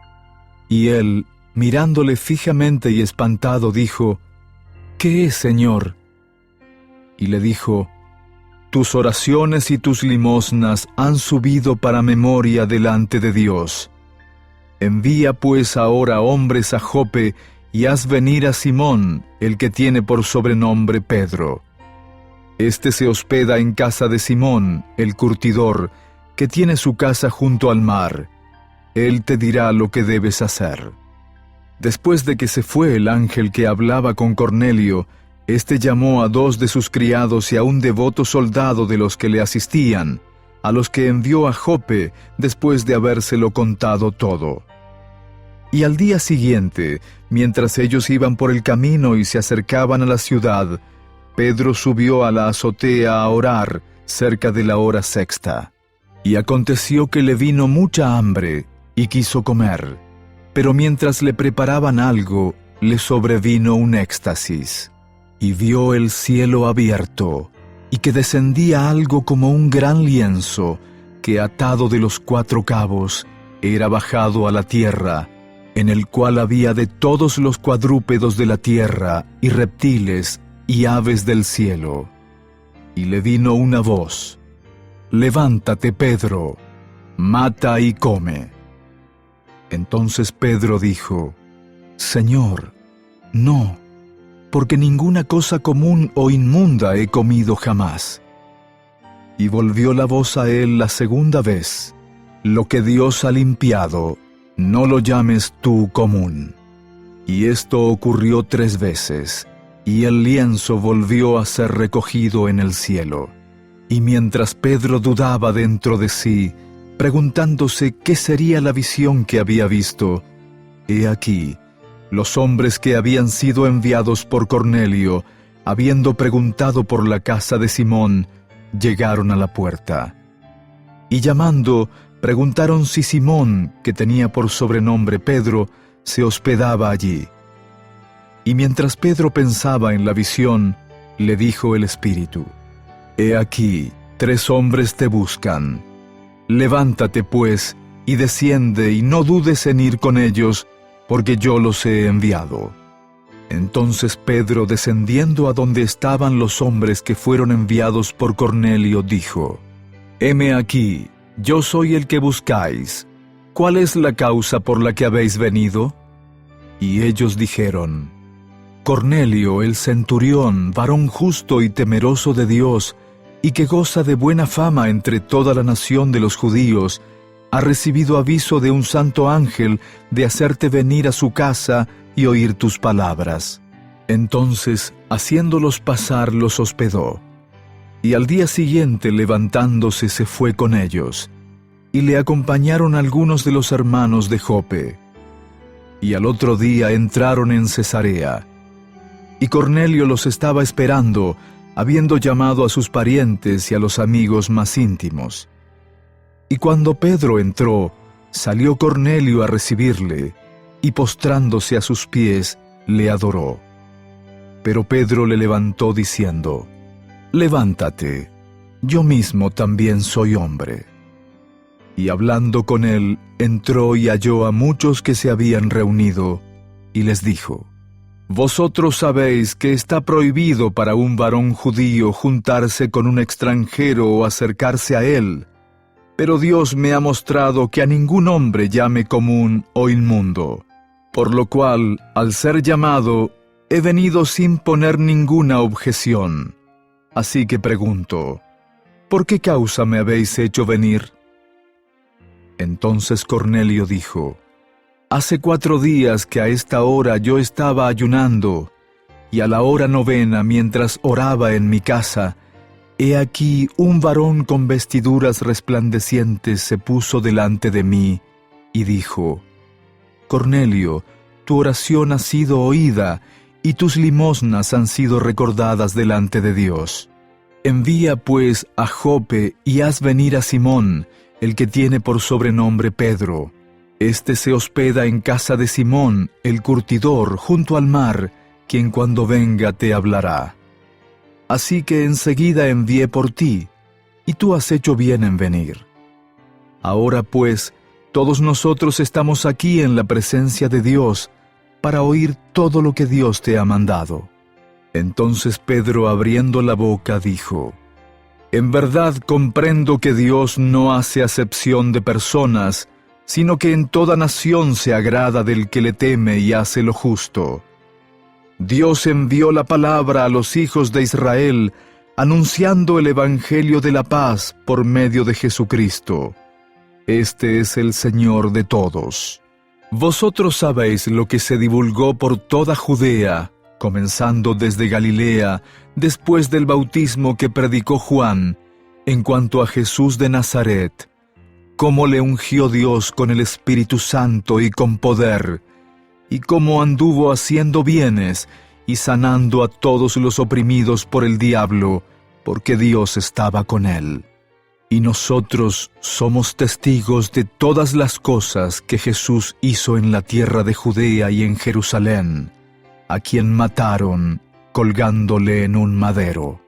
Y él, mirándole fijamente y espantado, dijo: ¿Qué es, Señor? Y le dijo: Tus oraciones y tus limosnas han subido para memoria delante de Dios. Envía pues ahora hombres a Jope y haz venir a Simón, el que tiene por sobrenombre Pedro. Este se hospeda en casa de Simón, el curtidor, que tiene su casa junto al mar. Él te dirá lo que debes hacer. Después de que se fue el ángel que hablaba con Cornelio, éste llamó a 2 de sus criados y a un devoto soldado de los que le asistían, a los que envió a Jope después de habérselo contado todo. Y al día siguiente, mientras ellos iban por el camino y se acercaban a la ciudad, Pedro subió a la azotea a orar cerca de la hora 6. Y aconteció que le vino mucha hambre y quiso comer, pero mientras le preparaban algo, le sobrevino un éxtasis, y vio el cielo abierto, y que descendía algo como un gran lienzo, que atado de los 4 cabos, era bajado a la tierra, en el cual había de todos los cuadrúpedos de la tierra, y reptiles, y aves del cielo. Y le vino una voz: Levántate, Pedro, mata y come. Entonces Pedro dijo: Señor, no, porque ninguna cosa común o inmunda he comido jamás. Y volvió la voz a él la segunda vez: Lo que Dios ha limpiado, no lo llames tú común. Y esto ocurrió 3 veces, y el lienzo volvió a ser recogido en el cielo. Y mientras Pedro dudaba dentro de sí, preguntándose qué sería la visión que había visto, he aquí, los hombres que habían sido enviados por Cornelio, habiendo preguntado por la casa de Simón, llegaron a la puerta. Y llamando, preguntaron si Simón, que tenía por sobrenombre Pedro, se hospedaba allí. Y mientras Pedro pensaba en la visión, le dijo el Espíritu: He aquí, 3 hombres te buscan. Levántate, pues, y desciende, y no dudes en ir con ellos, porque yo los he enviado. Entonces Pedro, descendiendo a donde estaban los hombres que fueron enviados por Cornelio, dijo: Heme aquí, yo soy el que buscáis. ¿Cuál es la causa por la que habéis venido? Y ellos dijeron: Cornelio, el centurión, varón justo y temeroso de Dios, y que goza de buena fama entre toda la nación de los judíos, ha recibido aviso de un santo ángel de hacerte venir a su casa y oír tus palabras. Entonces, haciéndolos pasar, los hospedó. Y al día siguiente, levantándose, se fue con ellos, y le acompañaron algunos de los hermanos de Jope. Y al otro día entraron en Cesarea. Y Cornelio los estaba esperando, habiendo llamado a sus parientes y a los amigos más íntimos. Y cuando Pedro entró, salió Cornelio a recibirle, y postrándose a sus pies, le adoró. Pero Pedro le levantó diciendo: Levántate, yo mismo también soy hombre. Y hablando con él, entró y halló a muchos que se habían reunido, y les dijo: Vosotros sabéis que está prohibido para un varón judío juntarse con un extranjero o acercarse a él, pero Dios me ha mostrado que a ningún hombre llame común o inmundo, por lo cual, al ser llamado, he venido sin poner ninguna objeción. Así que pregunto: ¿por qué causa me habéis hecho venir? Entonces Cornelio dijo: Hace 4 días que a esta hora yo estaba ayunando, y a la hora 9, mientras oraba en mi casa, he aquí un varón con vestiduras resplandecientes se puso delante de mí, y dijo: Cornelio, tu oración ha sido oída, y tus limosnas han sido recordadas delante de Dios. Envía pues a Jope y haz venir a Simón, el que tiene por sobrenombre Pedro. Este se hospeda en casa de Simón, el curtidor, junto al mar, quien cuando venga te hablará. Así que enseguida envié por ti, y tú has hecho bien en venir. Ahora pues, todos nosotros estamos aquí en la presencia de Dios, para oír todo lo que Dios te ha mandado. Entonces Pedro, abriendo la boca, dijo: En verdad comprendo que Dios no hace acepción de personas, sino que en toda nación se agrada del que le teme y hace lo justo. Dios envió la palabra a los hijos de Israel, anunciando el evangelio de la paz por medio de Jesucristo. Este es el Señor de todos. Vosotros sabéis lo que se divulgó por toda Judea, comenzando desde Galilea, después del bautismo que predicó Juan, en cuanto a Jesús de Nazaret, cómo le ungió Dios con el Espíritu Santo y con poder, y cómo anduvo haciendo bienes y sanando a todos los oprimidos por el diablo, porque Dios estaba con él. Y nosotros somos testigos de todas las cosas que Jesús hizo en la tierra de Judea y en Jerusalén, a quien mataron colgándole en un madero.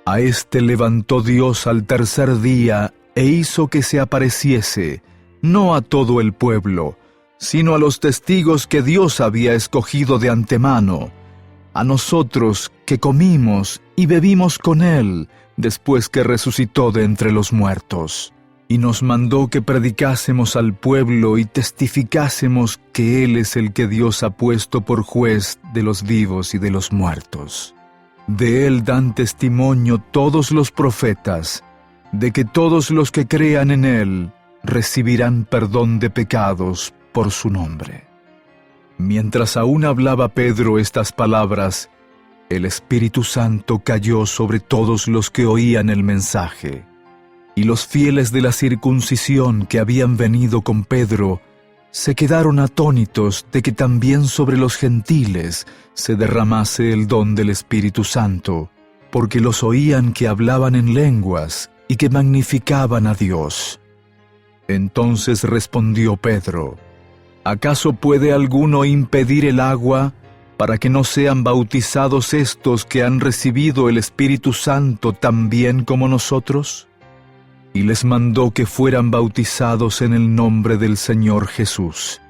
A éste levantó Dios al tercer día e hizo que se apareciese, no a todo el pueblo, sino a los testigos que Dios había escogido de antemano, a nosotros que comimos y bebimos con Él después que resucitó de entre los muertos. Y nos mandó que predicásemos al pueblo y testificásemos que Él es el que Dios ha puesto por juez de los vivos y de los muertos. De Él dan testimonio todos los profetas, de que todos los que crean en Él recibirán perdón de pecados por su nombre. Mientras aún hablaba Pedro estas palabras, el Espíritu Santo cayó sobre todos los que oían el mensaje. Y los fieles de la circuncisión que habían venido con Pedro se quedaron atónitos de que también sobre los gentiles se derramase el don del Espíritu Santo, porque los oían que hablaban en lenguas y que magnificaban a Dios. Entonces respondió Pedro: ¿acaso puede alguno impedir el agua para que no sean bautizados estos que han recibido el Espíritu Santo tan bien como nosotros? Y les mandó que fueran bautizados en el nombre del Señor Jesús.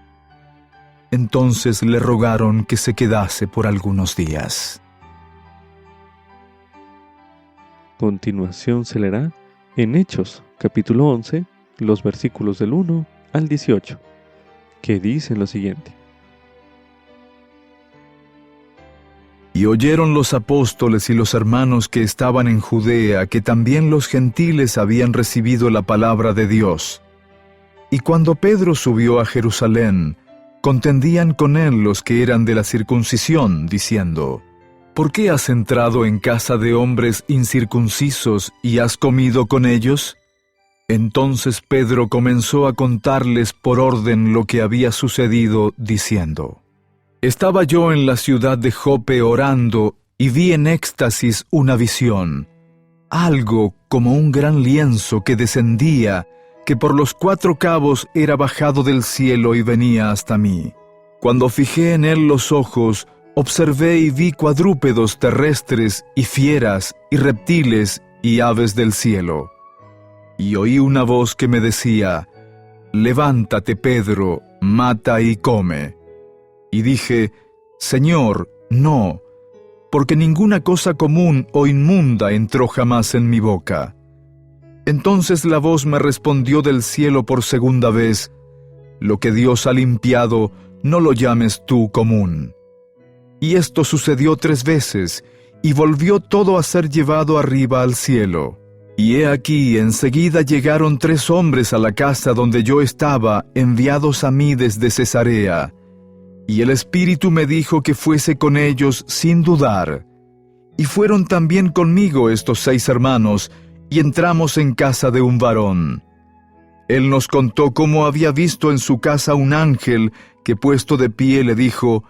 Entonces le rogaron que se quedase por algunos días. Continuación se leerá en Hechos, capítulo 11, los versículos del 1 al 18, que dicen lo siguiente. Y oyeron los apóstoles y los hermanos que estaban en Judea que también los gentiles habían recibido la palabra de Dios. Y cuando Pedro subió a Jerusalén, contendían con él los que eran de la circuncisión, diciendo: ¿por qué has entrado en casa de hombres incircuncisos y has comido con ellos? Entonces Pedro comenzó a contarles por orden lo que había sucedido, diciendo: estaba yo en la ciudad de Jope orando y vi en éxtasis una visión, algo como un gran lienzo que descendía, que por los 4 cabos era bajado del cielo y venía hasta mí. Cuando fijé en él los ojos, observé y vi cuadrúpedos terrestres y fieras y reptiles y aves del cielo. Y oí una voz que me decía: levántate, Pedro, mata y come. Y dije: Señor, no, porque ninguna cosa común o inmunda entró jamás en mi boca. Entonces la voz me respondió del cielo por segunda vez: lo que Dios ha limpiado, no lo llames tú común. Y esto sucedió 3 veces, y volvió todo a ser llevado arriba al cielo. Y he aquí, enseguida llegaron 3 hombres a la casa donde yo estaba, enviados a mí desde Cesarea. Y el Espíritu me dijo que fuese con ellos sin dudar. Y fueron también conmigo estos 6 hermanos, y entramos en casa de un varón. Él nos contó cómo había visto en su casa un ángel que, puesto de pie, le dijo: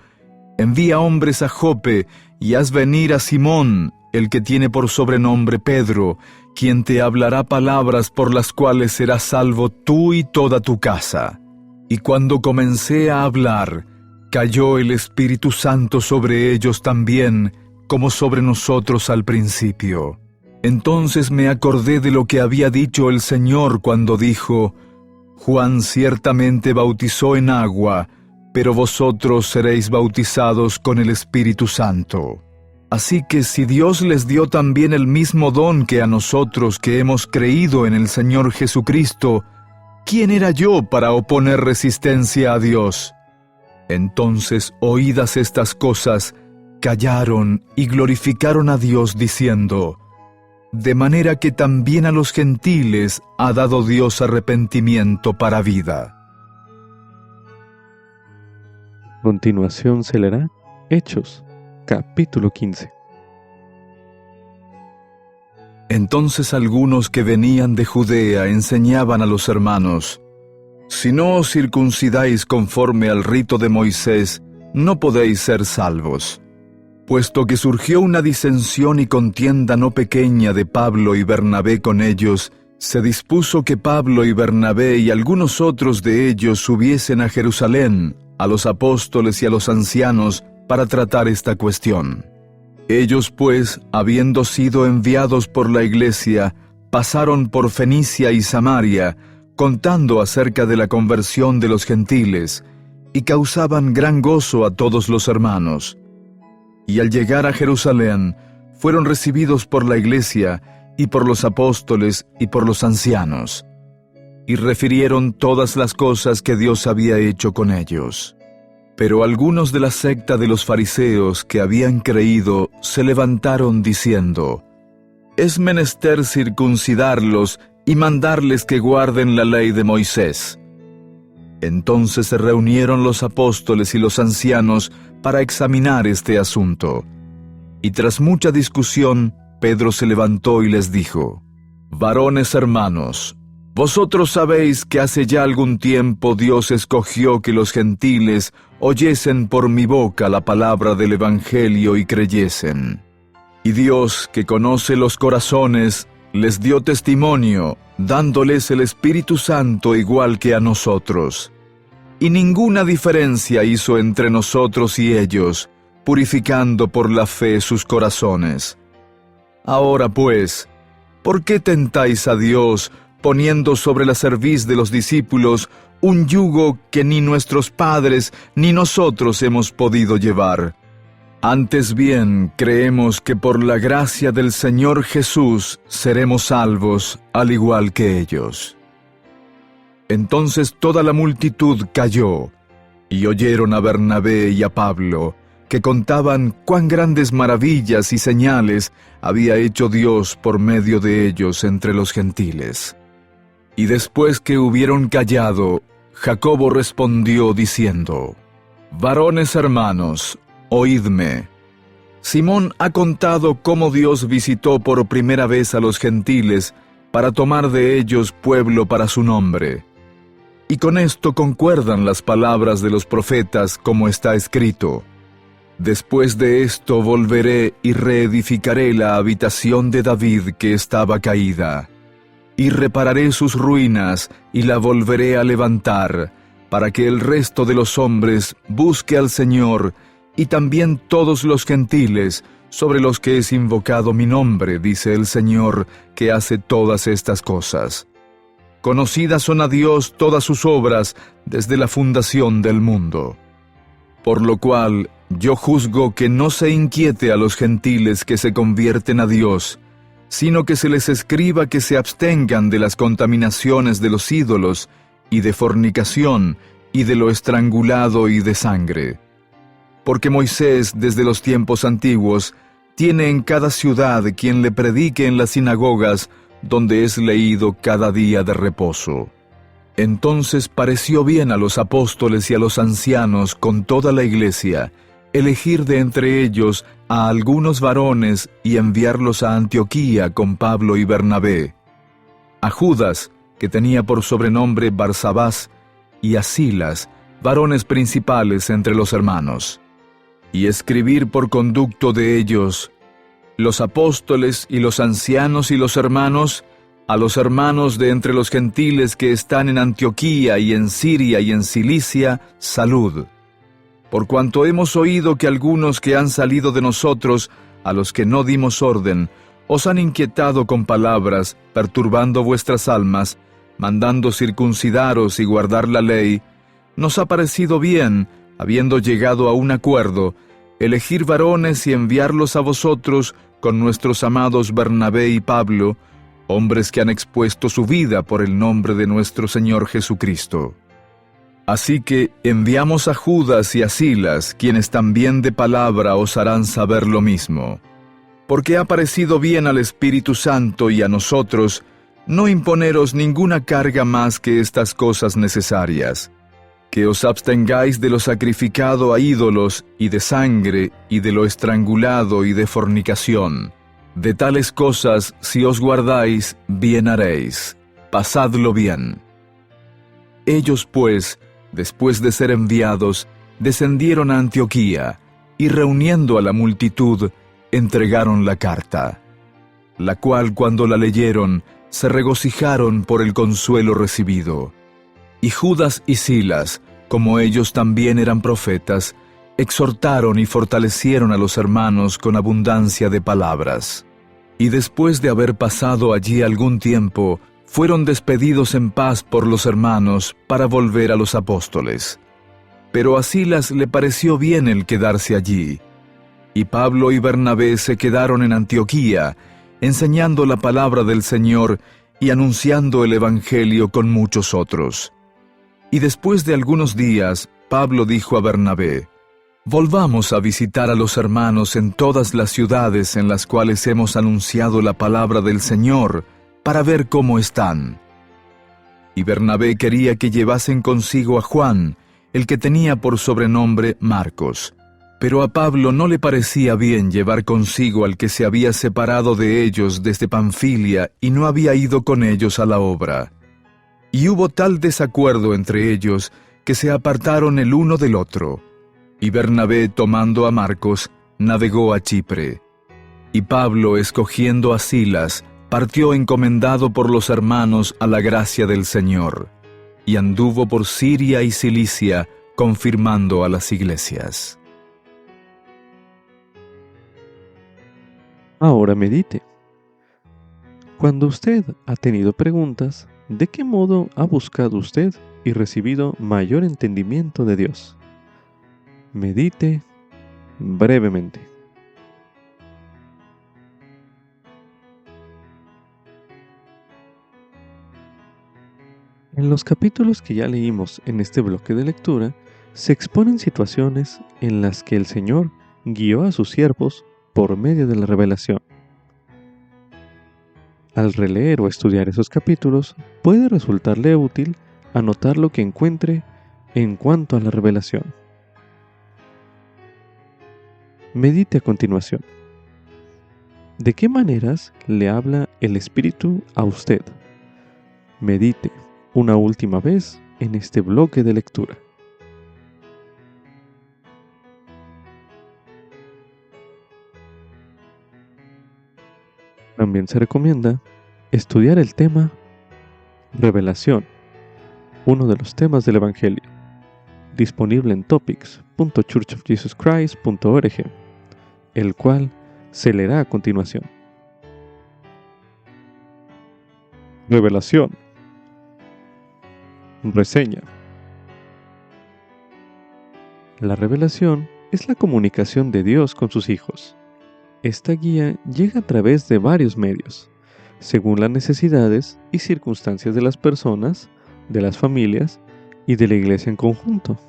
envía hombres a Jope, y haz venir a Simón, el que tiene por sobrenombre Pedro, quien te hablará palabras por las cuales serás salvo tú y toda tu casa. Y cuando comencé a hablar, cayó el Espíritu Santo sobre ellos también, como sobre nosotros al principio. Entonces me acordé de lo que había dicho el Señor cuando dijo: Juan ciertamente bautizó en agua, pero vosotros seréis bautizados con el Espíritu Santo. Así que si Dios les dio también el mismo don que a nosotros que hemos creído en el Señor Jesucristo, ¿quién era yo para oponer resistencia a Dios? Entonces, oídas estas cosas, callaron y glorificaron a Dios diciendo: de manera que también a los gentiles ha dado Dios arrepentimiento para vida. A continuación se leerá Hechos, capítulo 15. Entonces algunos que venían de Judea enseñaban a los hermanos: si no os circuncidáis conforme al rito de Moisés, no podéis ser salvos. Puesto que surgió una disensión y contienda no pequeña de Pablo y Bernabé con ellos, se dispuso que Pablo y Bernabé y algunos otros de ellos subiesen a Jerusalén, a los apóstoles y a los ancianos, para tratar esta cuestión. Ellos, pues, habiendo sido enviados por la iglesia, pasaron por Fenicia y Samaria, contando acerca de la conversión de los gentiles, y causaban gran gozo a todos los hermanos. Y al llegar a Jerusalén, fueron recibidos por la iglesia, y por los apóstoles, y por los ancianos. Y refirieron todas las cosas que Dios había hecho con ellos. Pero algunos de la secta de los fariseos que habían creído, se levantaron diciendo: es menester circuncidarlos y mandarles que guarden la ley de Moisés. Entonces se reunieron los apóstoles y los ancianos para examinar este asunto. Y tras mucha discusión, Pedro se levantó y les dijo: «Varones hermanos, vosotros sabéis que hace ya algún tiempo Dios escogió que los gentiles oyesen por mi boca la palabra del Evangelio y creyesen. Y Dios, que conoce los corazones, les dio testimonio, dándoles el Espíritu Santo igual que a nosotros. Y ninguna diferencia hizo entre nosotros y ellos, purificando por la fe sus corazones. Ahora pues, ¿por qué tentáis a Dios, poniendo sobre la cerviz de los discípulos un yugo que ni nuestros padres ni nosotros hemos podido llevar? Antes bien, creemos que por la gracia del Señor Jesús seremos salvos, al igual que ellos». Entonces toda la multitud calló, y oyeron a Bernabé y a Pablo, que contaban cuán grandes maravillas y señales había hecho Dios por medio de ellos entre los gentiles. Y después que hubieron callado, Jacobo respondió diciendo: «Varones hermanos, oídme. Simón ha contado cómo Dios visitó por primera vez a los gentiles para tomar de ellos pueblo para su nombre. Y con esto concuerdan las palabras de los profetas, como está escrito: Después de esto volveré y reedificaré la habitación de David que estaba caída, y repararé sus ruinas y la volveré a levantar, para que el resto de los hombres busque al Señor, y también todos los gentiles, sobre los que es invocado mi nombre, dice el Señor, que hace todas estas cosas. Conocidas son a Dios todas sus obras desde la fundación del mundo. Por lo cual, yo juzgo que no se inquiete a los gentiles que se convierten a Dios, sino que se les escriba que se abstengan de las contaminaciones de los ídolos, y de fornicación, y de lo estrangulado y de sangre. Porque Moisés, desde los tiempos antiguos, tiene en cada ciudad quien le predique en las sinagogas, donde es leído cada día de reposo. Entonces pareció bien a los apóstoles y a los ancianos con toda la iglesia, elegir de entre ellos a algunos varones y enviarlos a Antioquía con Pablo y Bernabé, a Judas, que tenía por sobrenombre Barsabás, y a Silas, varones principales entre los hermanos, y escribir por conducto de ellos: los apóstoles y los ancianos y los hermanos, a los hermanos de entre los gentiles que están en Antioquía y en Siria y en Cilicia, salud. Por cuanto hemos oído que algunos que han salido de nosotros, a los que no dimos orden, os han inquietado con palabras, perturbando vuestras almas, mandando circuncidaros y guardar la ley, nos ha parecido bien, habiendo llegado a un acuerdo, elegir varones y enviarlos a vosotros con nuestros amados Bernabé y Pablo, hombres que han expuesto su vida por el nombre de nuestro Señor Jesucristo. Así que enviamos a Judas y a Silas, quienes también de palabra os harán saber lo mismo. Porque ha parecido bien al Espíritu Santo y a nosotros no imponeros ninguna carga más que estas cosas necesarias: que os abstengáis de lo sacrificado a ídolos, y de sangre, y de lo estrangulado, y de fornicación. De tales cosas, si os guardáis, bien haréis. Pasadlo bien. Ellos, pues, después de ser enviados, descendieron a Antioquía, y reuniendo a la multitud, entregaron la carta, la cual, cuando la leyeron, se regocijaron por el consuelo recibido. Y Judas y Silas, como ellos también eran profetas, exhortaron y fortalecieron a los hermanos con abundancia de palabras. Y después de haber pasado allí algún tiempo, fueron despedidos en paz por los hermanos para volver a los apóstoles. Pero a Silas le pareció bien el quedarse allí. Y Pablo y Bernabé se quedaron en Antioquía, enseñando la palabra del Señor y anunciando el Evangelio con muchos otros. Y después de algunos días, Pablo dijo a Bernabé: «Volvamos a visitar a los hermanos en todas las ciudades en las cuales hemos anunciado la palabra del Señor, para ver cómo están». y Bernabé quería que llevasen consigo a Juan, el que tenía por sobrenombre Marcos. Pero a Pablo no le parecía bien llevar consigo al que se había separado de ellos desde Panfilia y no había ido con ellos a la obra. Y hubo tal desacuerdo entre ellos que se apartaron el uno del otro. Y Bernabé, tomando a Marcos, navegó a Chipre. Y Pablo, escogiendo a Silas, partió encomendado por los hermanos a la gracia del Señor, y anduvo por Siria y Cilicia, confirmando a las iglesias. Ahora medite. Cuando usted ha tenido preguntas, ¿de qué modo ha buscado usted y recibido mayor entendimiento de Dios? Medite brevemente. En los capítulos que ya leímos en este bloque de lectura, se exponen situaciones en las que el Señor guió a sus siervos por medio de la revelación. Al releer o estudiar esos capítulos, puede resultarle útil anotar lo que encuentre en cuanto a la revelación. Medite a continuación. ¿De qué maneras le habla el Espíritu a usted? Medite una última vez en este bloque de lectura. También se recomienda estudiar el tema Revelación, uno de los temas del Evangelio, disponible en topics.churchofjesuschrist.org, el cual se leerá a continuación. Revelación. Reseña. La revelación es la comunicación de Dios con sus hijos. Esta guía llega a través de varios medios, según las necesidades y circunstancias de las personas, de las familias y de la iglesia en conjunto.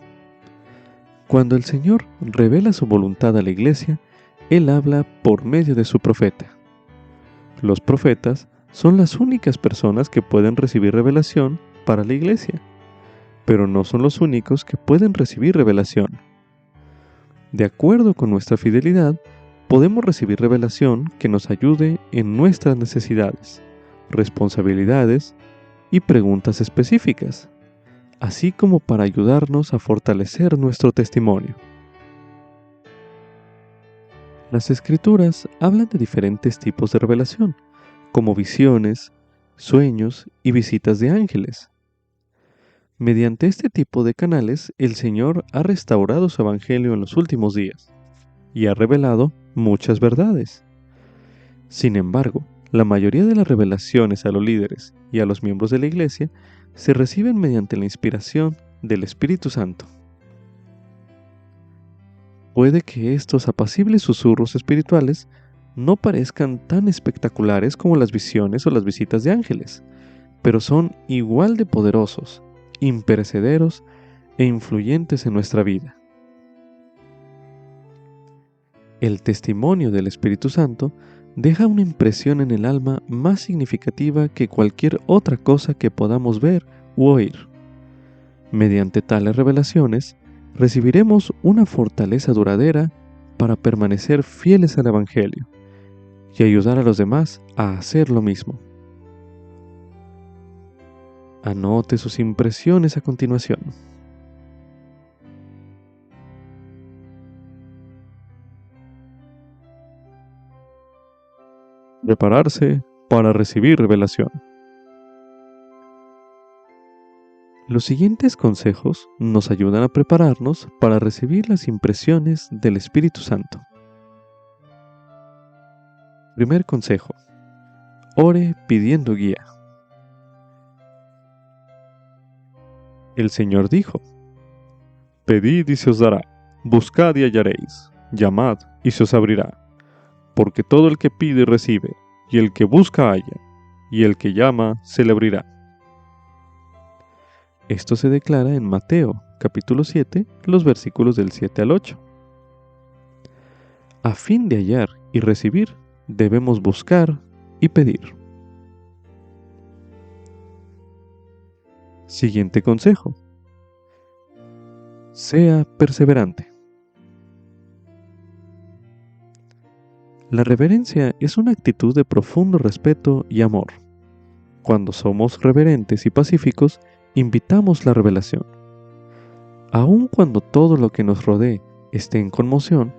Cuando el Señor revela su voluntad a la iglesia, Él habla por medio de su profeta. Los profetas son las únicas personas que pueden recibir revelación para la iglesia, pero no son los únicos que pueden recibir revelación. De acuerdo con nuestra fidelidad, podemos recibir revelación que nos ayude en nuestras necesidades, responsabilidades y preguntas específicas, así como para ayudarnos a fortalecer nuestro testimonio. Las Escrituras hablan de diferentes tipos de revelación, como visiones, sueños y visitas de ángeles. Mediante este tipo de canales, el Señor ha restaurado su Evangelio en los últimos días y ha revelado muchas verdades. Sin embargo, la mayoría de las revelaciones a los líderes y a los miembros de la Iglesia se reciben mediante la inspiración del Espíritu Santo. Puede que estos apacibles susurros espirituales no parezcan tan espectaculares como las visiones o las visitas de ángeles, pero son igual de poderosos, imperecederos e influyentes en nuestra vida. El testimonio del Espíritu Santo deja una impresión en el alma más significativa que cualquier otra cosa que podamos ver u oír. Mediante tales revelaciones, recibiremos una fortaleza duradera para permanecer fieles al Evangelio y ayudar a los demás a hacer lo mismo. Anote sus impresiones a continuación. Prepararse para recibir revelación. Los siguientes consejos nos ayudan a prepararnos para recibir las impresiones del Espíritu Santo. Primer consejo: ore pidiendo guía. El Señor dijo: pedid y se os dará, buscad y hallaréis, llamad y se os abrirá. Porque todo el que pide recibe, y el que busca halla, y el que llama se le abrirá. Esto se declara en Mateo, capítulo 7, los versículos del 7 al 8. A fin de hallar y recibir, debemos buscar y pedir. Siguiente consejo. Sea perseverante. La reverencia es una actitud de profundo respeto y amor. Cuando somos reverentes y pacíficos, invitamos la revelación. Aun cuando todo lo que nos rodee esté en conmoción,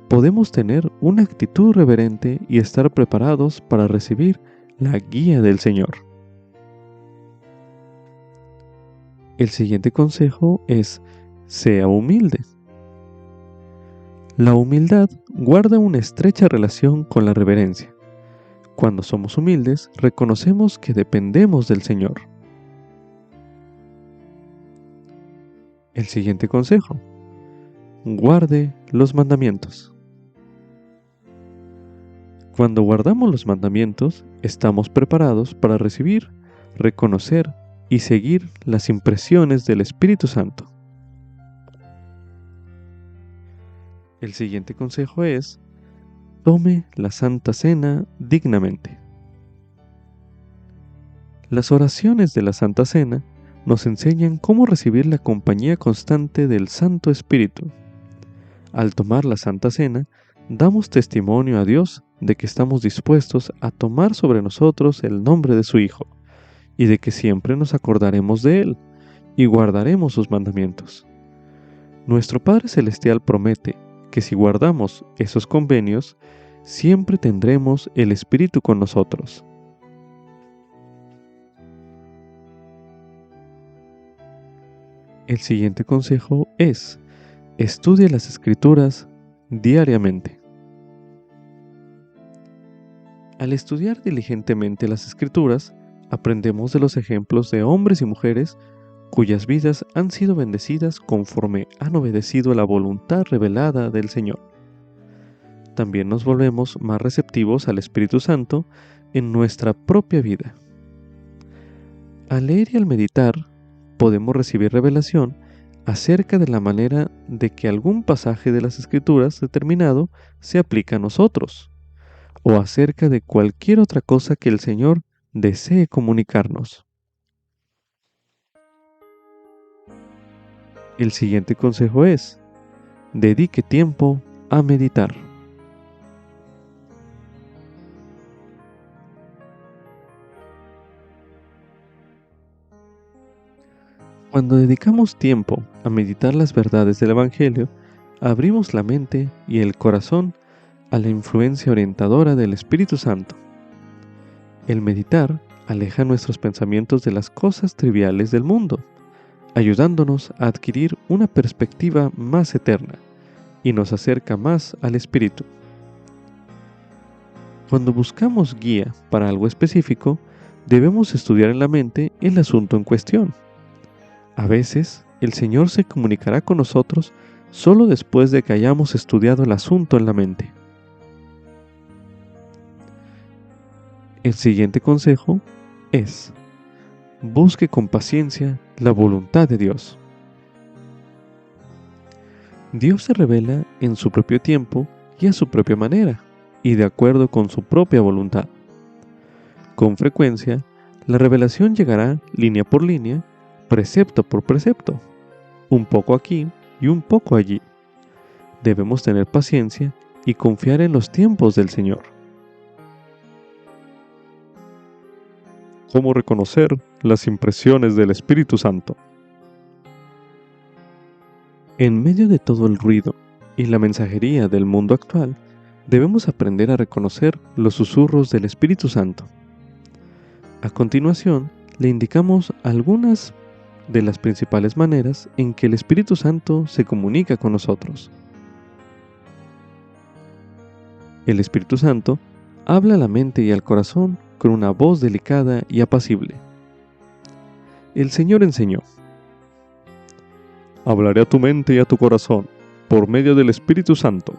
podemos tener una actitud reverente y estar preparados para recibir la guía del Señor. El siguiente consejo es: sea humilde. La humildad guarda una estrecha relación con la reverencia. Cuando somos humildes, reconocemos que dependemos del Señor. El siguiente consejo: guarde los mandamientos. Cuando guardamos los mandamientos, estamos preparados para recibir, reconocer y seguir las impresiones del Espíritu Santo. El siguiente consejo es: tome la Santa Cena dignamente. Las oraciones de la Santa Cena nos enseñan cómo recibir la compañía constante del Santo Espíritu. Al tomar la Santa Cena, damos testimonio a Dios de que estamos dispuestos a tomar sobre nosotros el nombre de su Hijo, y de que siempre nos acordaremos de Él y guardaremos sus mandamientos. Nuestro Padre Celestial promete que si guardamos esos convenios, siempre tendremos el Espíritu con nosotros. El siguiente consejo es: estudie las Escrituras diariamente. Al estudiar diligentemente las Escrituras, aprendemos de los ejemplos de hombres y mujeres cuyas vidas han sido bendecidas conforme han obedecido la voluntad revelada del Señor. También nos volvemos más receptivos al Espíritu Santo en nuestra propia vida. Al leer y al meditar, podemos recibir revelación acerca de la manera de que algún pasaje de las Escrituras determinado se aplica a nosotros, o acerca de cualquier otra cosa que el Señor desee comunicarnos. El siguiente consejo es: dedique tiempo a meditar. Cuando dedicamos tiempo a meditar las verdades del Evangelio, abrimos la mente y el corazón a la influencia orientadora del Espíritu Santo. El meditar aleja nuestros pensamientos de las cosas triviales del mundo, ayudándonos a adquirir una perspectiva más eterna y nos acerca más al Espíritu. Cuando buscamos guía para algo específico, debemos estudiar en la mente el asunto en cuestión. A veces, el Señor se comunicará con nosotros solo después de que hayamos estudiado el asunto en la mente. El siguiente consejo es: busque con paciencia la voluntad de Dios. Dios se revela en su propio tiempo y a su propia manera, y de acuerdo con su propia voluntad. Con frecuencia, la revelación llegará línea por línea, precepto por precepto, un poco aquí y un poco allí. Debemos tener paciencia y confiar en los tiempos del Señor. ¿Cómo reconocer las impresiones del Espíritu Santo? En medio de todo el ruido y la mensajería del mundo actual, debemos aprender a reconocer los susurros del Espíritu Santo. A continuación, le indicamos algunas de las principales maneras en que el Espíritu Santo se comunica con nosotros. El Espíritu Santo habla a la mente y al corazón con una voz delicada y apacible. El Señor enseñó: hablaré a tu mente y a tu corazón por medio del Espíritu Santo,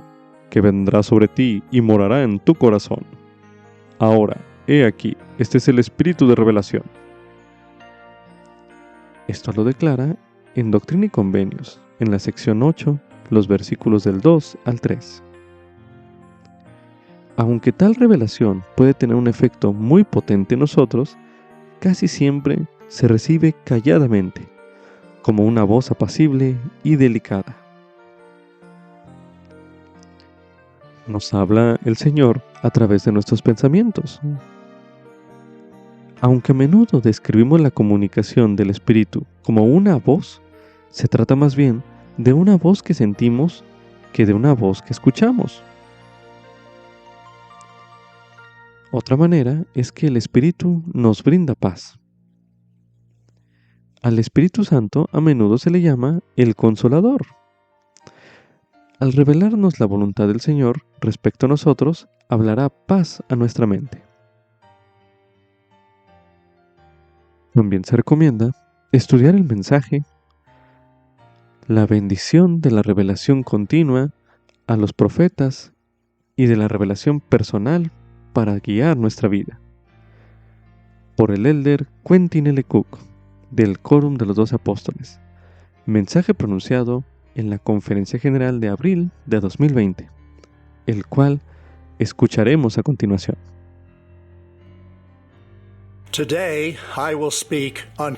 que vendrá sobre ti y morará en tu corazón. Ahora, he aquí, este es el Espíritu de revelación. Esto lo declara en Doctrina y Convenios, en la sección 8, los versículos del 2 al 3. Aunque tal revelación puede tener un efecto muy potente en nosotros, casi siempre se recibe calladamente, como una voz apacible y delicada. Nos habla el Señor a través de nuestros pensamientos. Aunque a menudo describimos la comunicación del Espíritu como una voz, se trata más bien de una voz que sentimos que de una voz que escuchamos. Otra manera es que el Espíritu nos brinda paz. Al Espíritu Santo a menudo se le llama el Consolador. Al revelarnos la voluntad del Señor respecto a nosotros, hablará paz a nuestra mente. También se recomienda estudiar el mensaje, la bendición de la revelación continua a los profetas y de la revelación personal para guiar nuestra vida. Por el Elder Quentin L. Cook, del Quórum de los 12 Apóstoles. Mensaje pronunciado en la Conferencia General de abril de 2020, el cual escucharemos a continuación.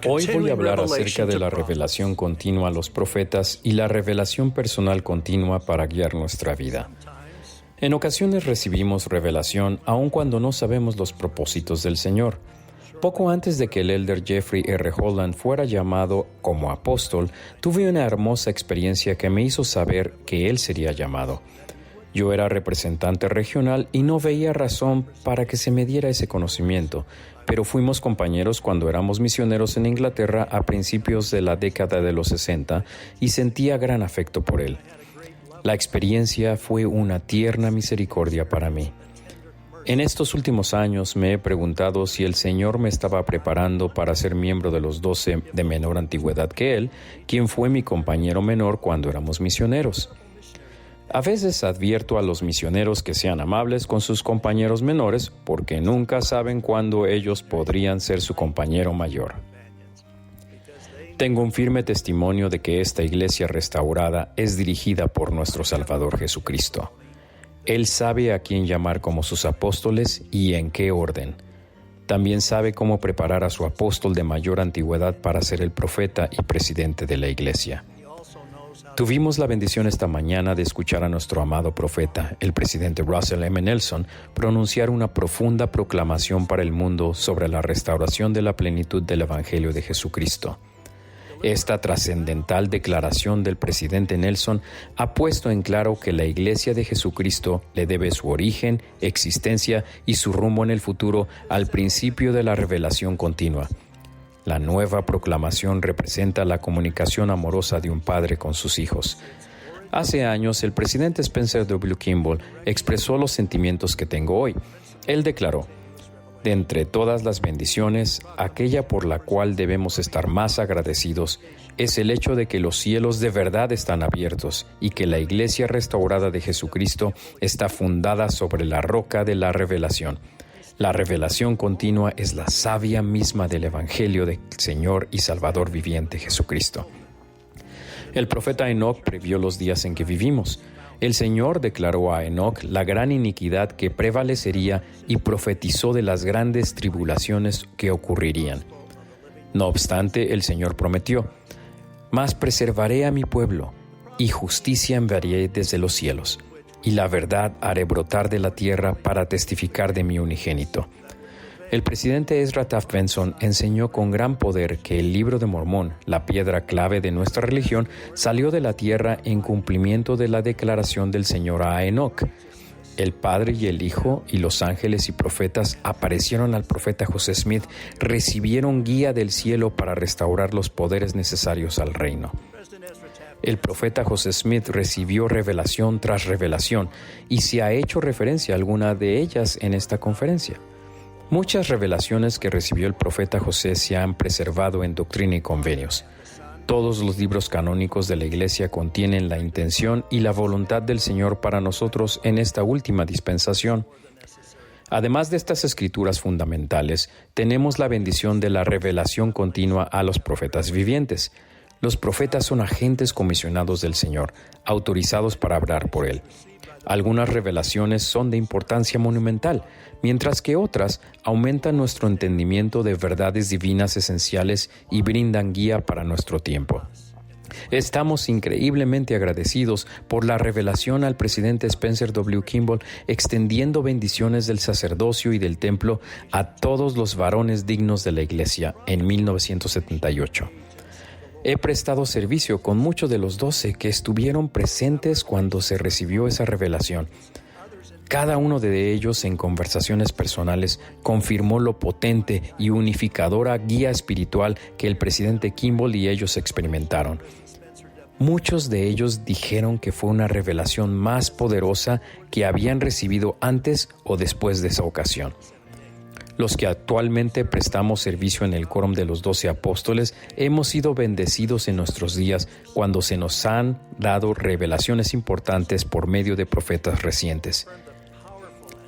Hoy voy a hablar acerca de la revelación continua a los profetas y la revelación personal continua para guiar nuestra vida. En ocasiones recibimos revelación aun cuando no sabemos los propósitos del Señor. Poco antes de que el Elder Jeffrey R. Holland fuera llamado como apóstol, tuve una hermosa experiencia que me hizo saber que él sería llamado. Yo era representante regional y no veía razón para que se me diera ese conocimiento, pero fuimos compañeros cuando éramos misioneros en Inglaterra a principios de la década de los 60 y sentía gran afecto por él. La experiencia fue una tierna misericordia para mí. En estos últimos años me he preguntado si el Señor me estaba preparando para ser miembro de los 12 de menor antigüedad que Él, quien fue mi compañero menor cuando éramos misioneros. A veces advierto a los misioneros que sean amables con sus compañeros menores porque nunca saben cuándo ellos podrían ser su compañero mayor. Tengo un firme testimonio de que esta iglesia restaurada es dirigida por nuestro Salvador Jesucristo. Él sabe a quién llamar como sus apóstoles y en qué orden. También sabe cómo preparar a su apóstol de mayor antigüedad para ser el profeta y presidente de la iglesia. Tuvimos la bendición esta mañana de escuchar a nuestro amado profeta, el presidente Russell M. Nelson, pronunciar una profunda proclamación para el mundo sobre la restauración de la plenitud del Evangelio de Jesucristo. Esta trascendental declaración del presidente Nelson ha puesto en claro que la Iglesia de Jesucristo le debe su origen, existencia y su rumbo en el futuro al principio de la revelación continua. La nueva proclamación representa la comunicación amorosa de un padre con sus hijos. Hace años, el presidente Spencer W. Kimball expresó los sentimientos que tengo hoy. Él declaró: de entre todas las bendiciones, aquella por la cual debemos estar más agradecidos es el hecho de que los cielos de verdad están abiertos y que la Iglesia restaurada de Jesucristo está fundada sobre la roca de la revelación. La revelación continua es la savia misma del Evangelio del Señor y Salvador viviente Jesucristo. El profeta Enoc previó los días en que vivimos. El Señor declaró a Enoc la gran iniquidad que prevalecería y profetizó de las grandes tribulaciones que ocurrirían. No obstante, el Señor prometió: «Mas preservaré a mi pueblo, y justicia enviaré desde los cielos, y la verdad haré brotar de la tierra para testificar de mi unigénito». El presidente Ezra Taft Benson enseñó con gran poder que el Libro de Mormón, la piedra clave de nuestra religión, salió de la tierra en cumplimiento de la declaración del Señor a Enoc. El Padre y el Hijo y los ángeles y profetas aparecieron al profeta José Smith, recibieron guía del cielo para restaurar los poderes necesarios al reino. El profeta José Smith recibió revelación tras revelación y se ha hecho referencia a alguna de ellas en esta conferencia. Muchas revelaciones que recibió el profeta José se han preservado en Doctrina y Convenios. Todos los libros canónicos de la Iglesia contienen la intención y la voluntad del Señor para nosotros en esta última dispensación. Además de estas escrituras fundamentales, tenemos la bendición de la revelación continua a los profetas vivientes. Los profetas son agentes comisionados del Señor, autorizados para hablar por Él. Algunas revelaciones son de importancia monumental, mientras que otras aumentan nuestro entendimiento de verdades divinas esenciales y brindan guía para nuestro tiempo. Estamos increíblemente agradecidos por la revelación al presidente Spencer W. Kimball extendiendo bendiciones del sacerdocio y del templo a todos los varones dignos de la Iglesia en 1978. He prestado servicio con muchos de los 12 que estuvieron presentes cuando se recibió esa revelación. Cada uno de ellos, en conversaciones personales, confirmó lo potente y unificadora guía espiritual que el presidente Kimball y ellos experimentaron. Muchos de ellos dijeron que fue una revelación más poderosa que habían recibido antes o después de esa ocasión. Los que actualmente prestamos servicio en el Quórum de los 12 Apóstoles hemos sido bendecidos en nuestros días cuando se nos han dado revelaciones importantes por medio de profetas recientes.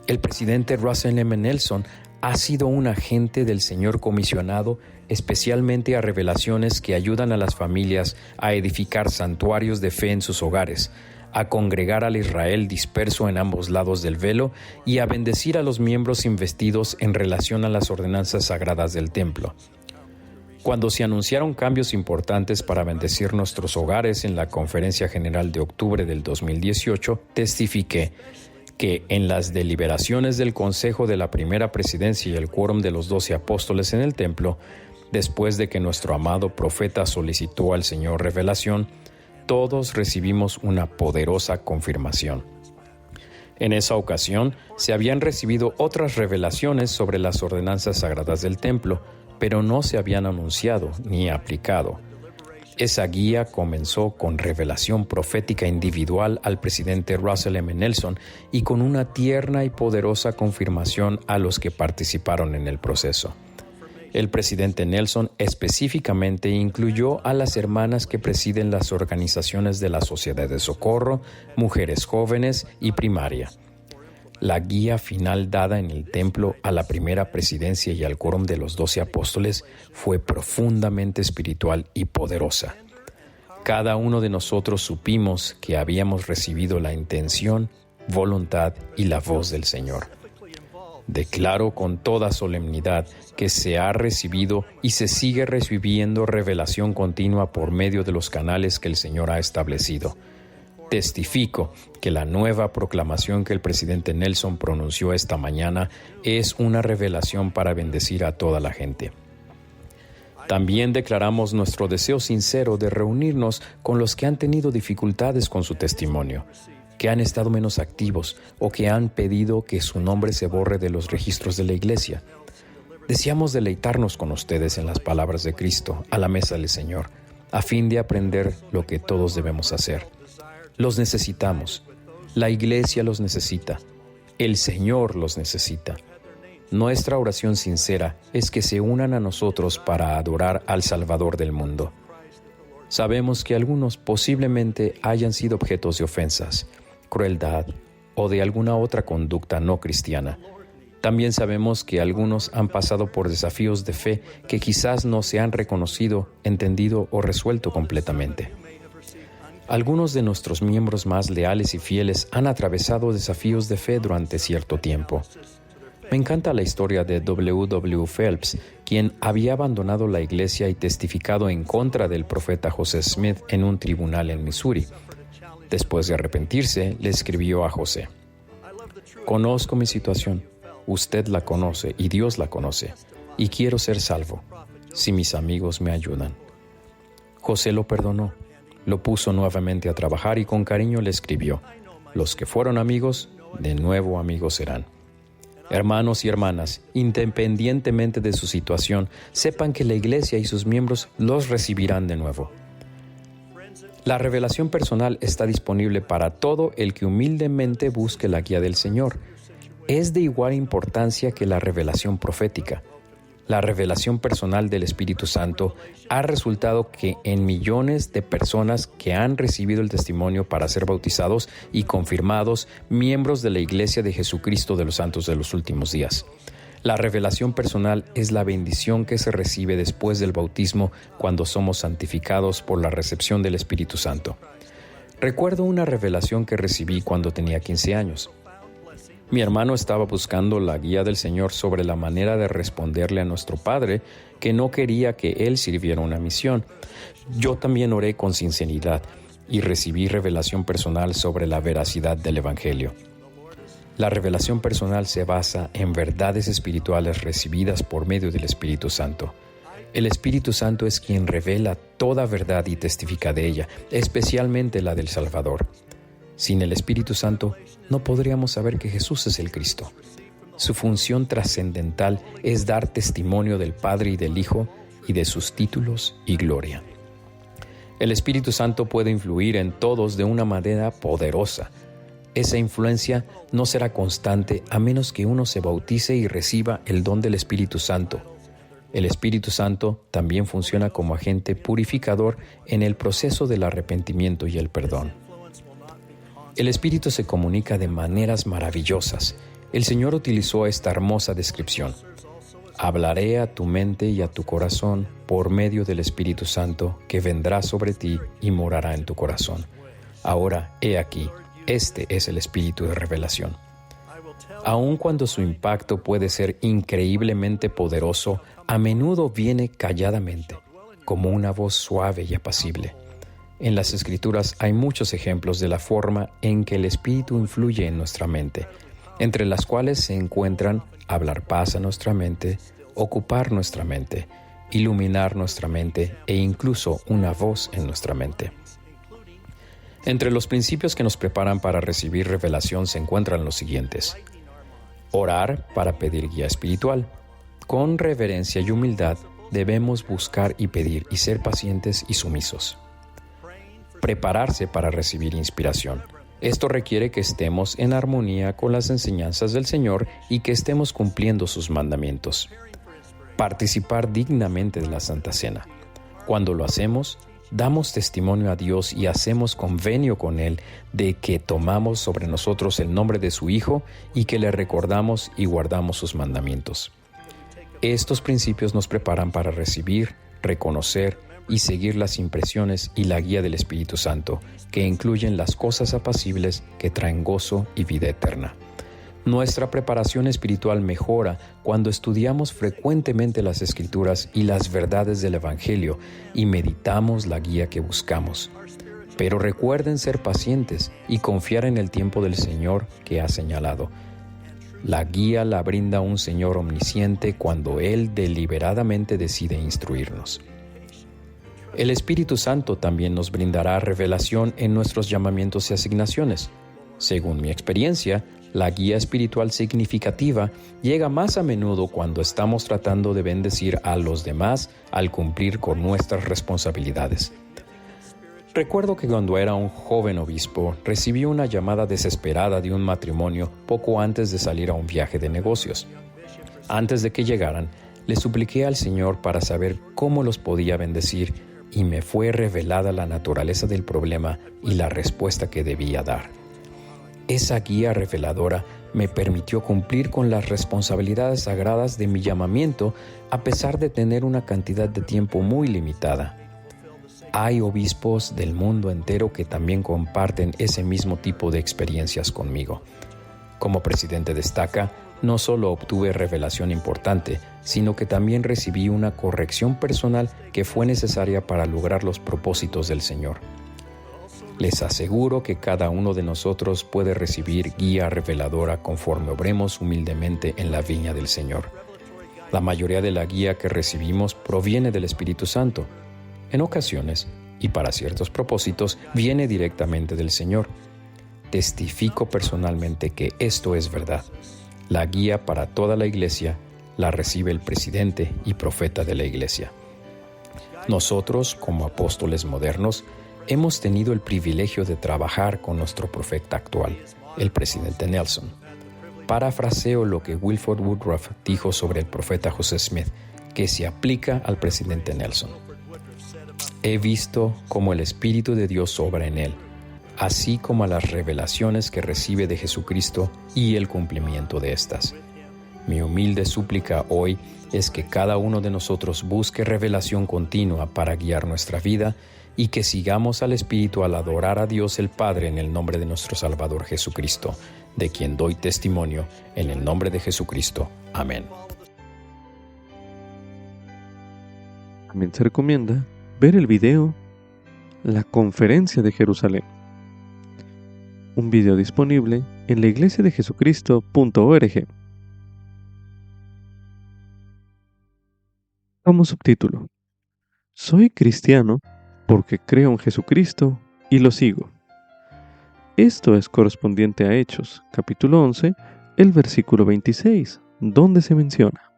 El presidente Russell M. Nelson ha sido un agente del Señor comisionado especialmente a revelaciones que ayudan a las familias a edificar santuarios de fe en sus hogares, a congregar al Israel disperso en ambos lados del velo y a bendecir a los miembros investidos en relación a las ordenanzas sagradas del templo. Cuando se anunciaron cambios importantes para bendecir nuestros hogares en la Conferencia General de octubre del 2018, testifiqué que en las deliberaciones del Consejo de la Primera Presidencia y el Quórum de los 12 Apóstoles en el Templo, después de que nuestro amado profeta solicitó al Señor revelación, todos recibimos una poderosa confirmación. En esa ocasión, se habían recibido otras revelaciones sobre las ordenanzas sagradas del templo, pero no se habían anunciado ni aplicado. Esa guía comenzó con revelación profética individual al presidente Russell M. Nelson y con una tierna y poderosa confirmación a los que participaron en el proceso. El presidente Nelson específicamente incluyó a las hermanas que presiden las organizaciones de la Sociedad de Socorro, Mujeres Jóvenes y Primaria. La guía final dada en el templo a la primera presidencia y al Quórum de los 12 Apóstoles fue profundamente espiritual y poderosa. Cada uno de nosotros supimos que habíamos recibido la intención, voluntad y la voz del Señor. Declaro con toda solemnidad que se ha recibido y se sigue recibiendo revelación continua por medio de los canales que el Señor ha establecido. Testifico que la nueva proclamación que el presidente Nelson pronunció esta mañana es una revelación para bendecir a toda la gente. También declaramos nuestro deseo sincero de reunirnos con los que han tenido dificultades con su testimonio, que han estado menos activos o que han pedido que su nombre se borre de los registros de la Iglesia. Deseamos deleitarnos con ustedes en las palabras de Cristo a la mesa del Señor, a fin de aprender lo que todos debemos hacer. Los necesitamos. La Iglesia los necesita. El Señor los necesita. Nuestra oración sincera es que se unan a nosotros para adorar al Salvador del mundo. Sabemos que algunos posiblemente hayan sido objetos de ofensas, crueldad o de alguna otra conducta no cristiana. También sabemos que algunos han pasado por desafíos de fe que quizás no se han reconocido, entendido o resuelto completamente. Algunos de nuestros miembros más leales y fieles han atravesado desafíos de fe durante cierto tiempo. Me encanta la historia de W. Phelps, quien había abandonado la iglesia y testificado en contra del profeta José Smith en un tribunal en Missouri. Después de arrepentirse, le escribió a José: «Conozco mi situación, usted la conoce y Dios la conoce, y quiero ser salvo, si mis amigos me ayudan». José lo perdonó, lo puso nuevamente a trabajar y con cariño le escribió: «Los que fueron amigos, de nuevo amigos serán». Hermanos y hermanas, independientemente de su situación, sepan que la Iglesia y sus miembros los recibirán de nuevo. La revelación personal está disponible para todo el que humildemente busque la guía del Señor. Es de igual importancia que la revelación profética. La revelación personal del Espíritu Santo ha resultado que en millones de personas que han recibido el testimonio para ser bautizados y confirmados miembros de la Iglesia de Jesucristo de los Santos de los Últimos Días. La revelación personal es la bendición que se recibe después del bautismo cuando somos santificados por la recepción del Espíritu Santo. Recuerdo una revelación que recibí cuando tenía 15 años. Mi hermano estaba buscando la guía del Señor sobre la manera de responderle a nuestro padre que no quería que él sirviera una misión. Yo también oré con sinceridad y recibí revelación personal sobre la veracidad del Evangelio. La revelación personal se basa en verdades espirituales recibidas por medio del Espíritu Santo. El Espíritu Santo es quien revela toda verdad y testifica de ella, especialmente la del Salvador. Sin el Espíritu Santo, no podríamos saber que Jesús es el Cristo. Su función trascendental es dar testimonio del Padre y del Hijo y de sus títulos y gloria. El Espíritu Santo puede influir en todos de una manera poderosa. Esa influencia no será constante a menos que uno se bautice y reciba el don del Espíritu Santo. El Espíritu Santo también funciona como agente purificador en el proceso del arrepentimiento y el perdón. El Espíritu se comunica de maneras maravillosas. El Señor utilizó esta hermosa descripción. Hablaré a tu mente y a tu corazón por medio del Espíritu Santo que vendrá sobre ti y morará en tu corazón. Ahora, he aquí, este es el Espíritu de revelación. Aun cuando su impacto puede ser increíblemente poderoso, a menudo viene calladamente, como una voz suave y apacible. En las Escrituras hay muchos ejemplos de la forma en que el Espíritu influye en nuestra mente, entre las cuales se encuentran hablar paz a nuestra mente, ocupar nuestra mente, iluminar nuestra mente e incluso una voz en nuestra mente. Entre los principios que nos preparan para recibir revelación se encuentran los siguientes. Orar para pedir guía espiritual. Con reverencia y humildad debemos buscar y pedir y ser pacientes y sumisos. Prepararse para recibir inspiración. Esto requiere que estemos en armonía con las enseñanzas del Señor y que estemos cumpliendo sus mandamientos. Participar dignamente de la Santa Cena. Cuando lo hacemos, damos testimonio a Dios y hacemos convenio con Él de que tomamos sobre nosotros el nombre de su Hijo y que le recordamos y guardamos sus mandamientos. Estos principios nos preparan para recibir, reconocer y seguir las impresiones y la guía del Espíritu Santo, que incluyen las cosas apacibles que traen gozo y vida eterna. Nuestra preparación espiritual mejora cuando estudiamos frecuentemente las Escrituras y las verdades del Evangelio y meditamos la guía que buscamos. Pero recuerden ser pacientes y confiar en el tiempo del Señor que ha señalado. La guía la brinda un Señor omnisciente cuando Él deliberadamente decide instruirnos. El Espíritu Santo también nos brindará revelación en nuestros llamamientos y asignaciones. Según mi experiencia, la guía espiritual significativa llega más a menudo cuando estamos tratando de bendecir a los demás al cumplir con nuestras responsabilidades. Recuerdo que cuando era un joven obispo, recibí una llamada desesperada de un matrimonio poco antes de salir a un viaje de negocios. Antes de que llegaran, le supliqué al Señor para saber cómo los podía bendecir y me fue revelada la naturaleza del problema y la respuesta que debía dar. Esa guía reveladora me permitió cumplir con las responsabilidades sagradas de mi llamamiento a pesar de tener una cantidad de tiempo muy limitada. Hay obispos del mundo entero que también comparten ese mismo tipo de experiencias conmigo. Como presidente de Estaca, no solo obtuve revelación importante, sino que también recibí una corrección personal que fue necesaria para lograr los propósitos del Señor. Les aseguro que cada uno de nosotros puede recibir guía reveladora conforme obremos humildemente en la viña del Señor. La mayoría de la guía que recibimos proviene del Espíritu Santo. En ocasiones, y para ciertos propósitos, viene directamente del Señor. Testifico personalmente que esto es verdad. La guía para toda la Iglesia la recibe el presidente y profeta de la Iglesia. Nosotros, como apóstoles modernos, hemos tenido el privilegio de trabajar con nuestro profeta actual, el presidente Nelson. Parafraseo lo que Wilford Woodruff dijo sobre el profeta José Smith, que se aplica al presidente Nelson. He visto cómo el Espíritu de Dios obra en él, así como a las revelaciones que recibe de Jesucristo y el cumplimiento de estas. Mi humilde súplica hoy es que cada uno de nosotros busque revelación continua para guiar nuestra vida y que sigamos al Espíritu al adorar a Dios el Padre en el nombre de nuestro Salvador Jesucristo, de quien doy testimonio en el nombre de Jesucristo. Amén. También se recomienda ver el video La Conferencia de Jerusalén, un video disponible en la iglesiadejesucristo.org. Como subtítulo: Soy cristiano porque creo en Jesucristo y lo sigo. Esto es correspondiente a Hechos, capítulo 11, el versículo 26, donde se menciona: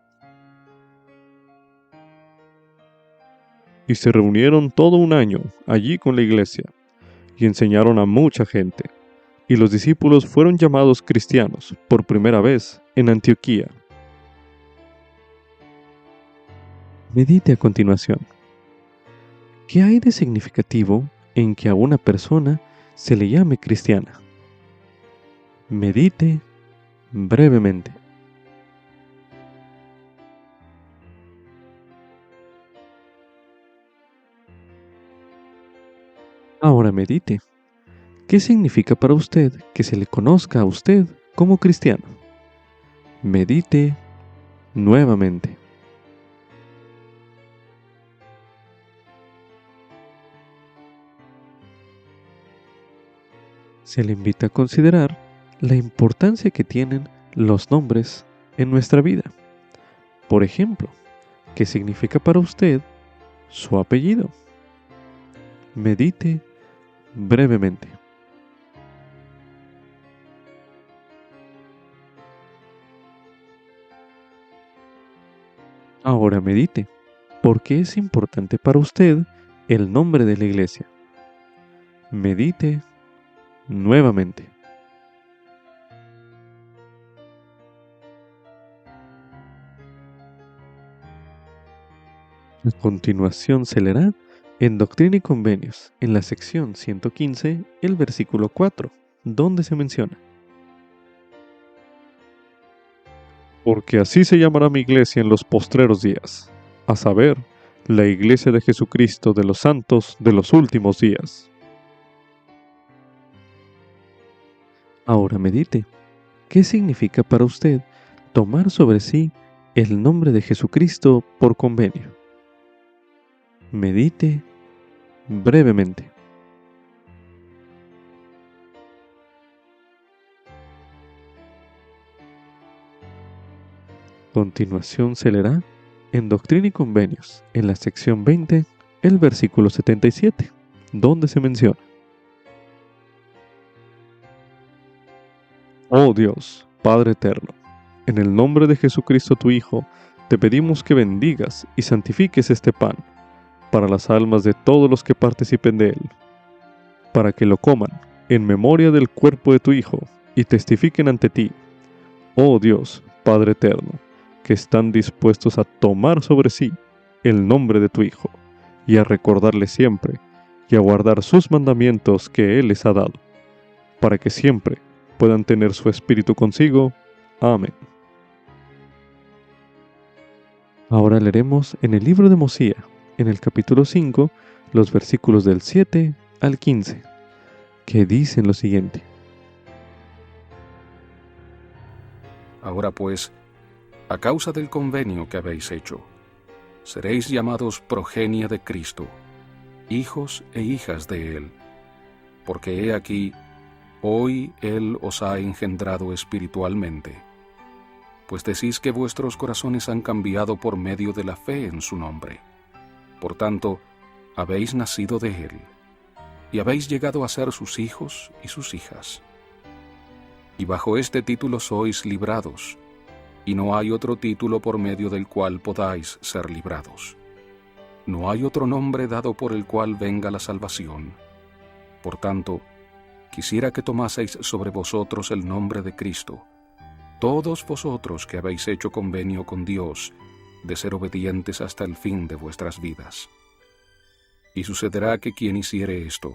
Y se reunieron todo un año allí con la iglesia, y enseñaron a mucha gente, y los discípulos fueron llamados cristianos por primera vez en Antioquía. Medite a continuación. ¿Qué hay de significativo en que a una persona se le llame cristiana? Medite brevemente. Ahora medite. ¿Qué significa para usted que se le conozca a usted como cristiano? Medite nuevamente. Se le invita a considerar la importancia que tienen los nombres en nuestra vida. Por ejemplo, ¿qué significa para usted su apellido? Medite brevemente. Ahora medite, ¿por qué es importante para usted el nombre de la iglesia? Medite nuevamente. A continuación se leerá en Doctrina y Convenios, en la sección 115, el versículo 4, donde se menciona: Porque así se llamará mi iglesia en los postreros días, a saber, la iglesia de Jesucristo de los santos de los últimos días. Ahora medite, ¿qué significa para usted tomar sobre sí el nombre de Jesucristo por convenio? Medite brevemente. A continuación se leerá en Doctrina y Convenios, en la sección 20, el versículo 77, donde se menciona: Oh Dios, Padre eterno, en el nombre de Jesucristo tu Hijo, te pedimos que bendigas y santifiques este pan para las almas de todos los que participen de él, para que lo coman en memoria del cuerpo de tu Hijo y testifiquen ante ti, oh Dios, Padre eterno, que están dispuestos a tomar sobre sí el nombre de tu Hijo y a recordarle siempre y a guardar sus mandamientos que Él les ha dado, para que siempre puedan tener su espíritu consigo. Amén. Ahora leeremos en el libro de Mosía, en el capítulo 5, los versículos del 7 al 15, que dicen lo siguiente: Ahora pues, a causa del convenio que habéis hecho, seréis llamados progenie de Cristo, hijos e hijas de Él, porque he aquí, hoy Él os ha engendrado espiritualmente, pues decís que vuestros corazones han cambiado por medio de la fe en su nombre. Por tanto, habéis nacido de Él, y habéis llegado a ser sus hijos y sus hijas. Y bajo este título sois librados, y no hay otro título por medio del cual podáis ser librados. No hay otro nombre dado por el cual venga la salvación. Por tanto, quisiera que tomaseis sobre vosotros el nombre de Cristo, todos vosotros que habéis hecho convenio con Dios de ser obedientes hasta el fin de vuestras vidas. Y sucederá que quien hiciere esto,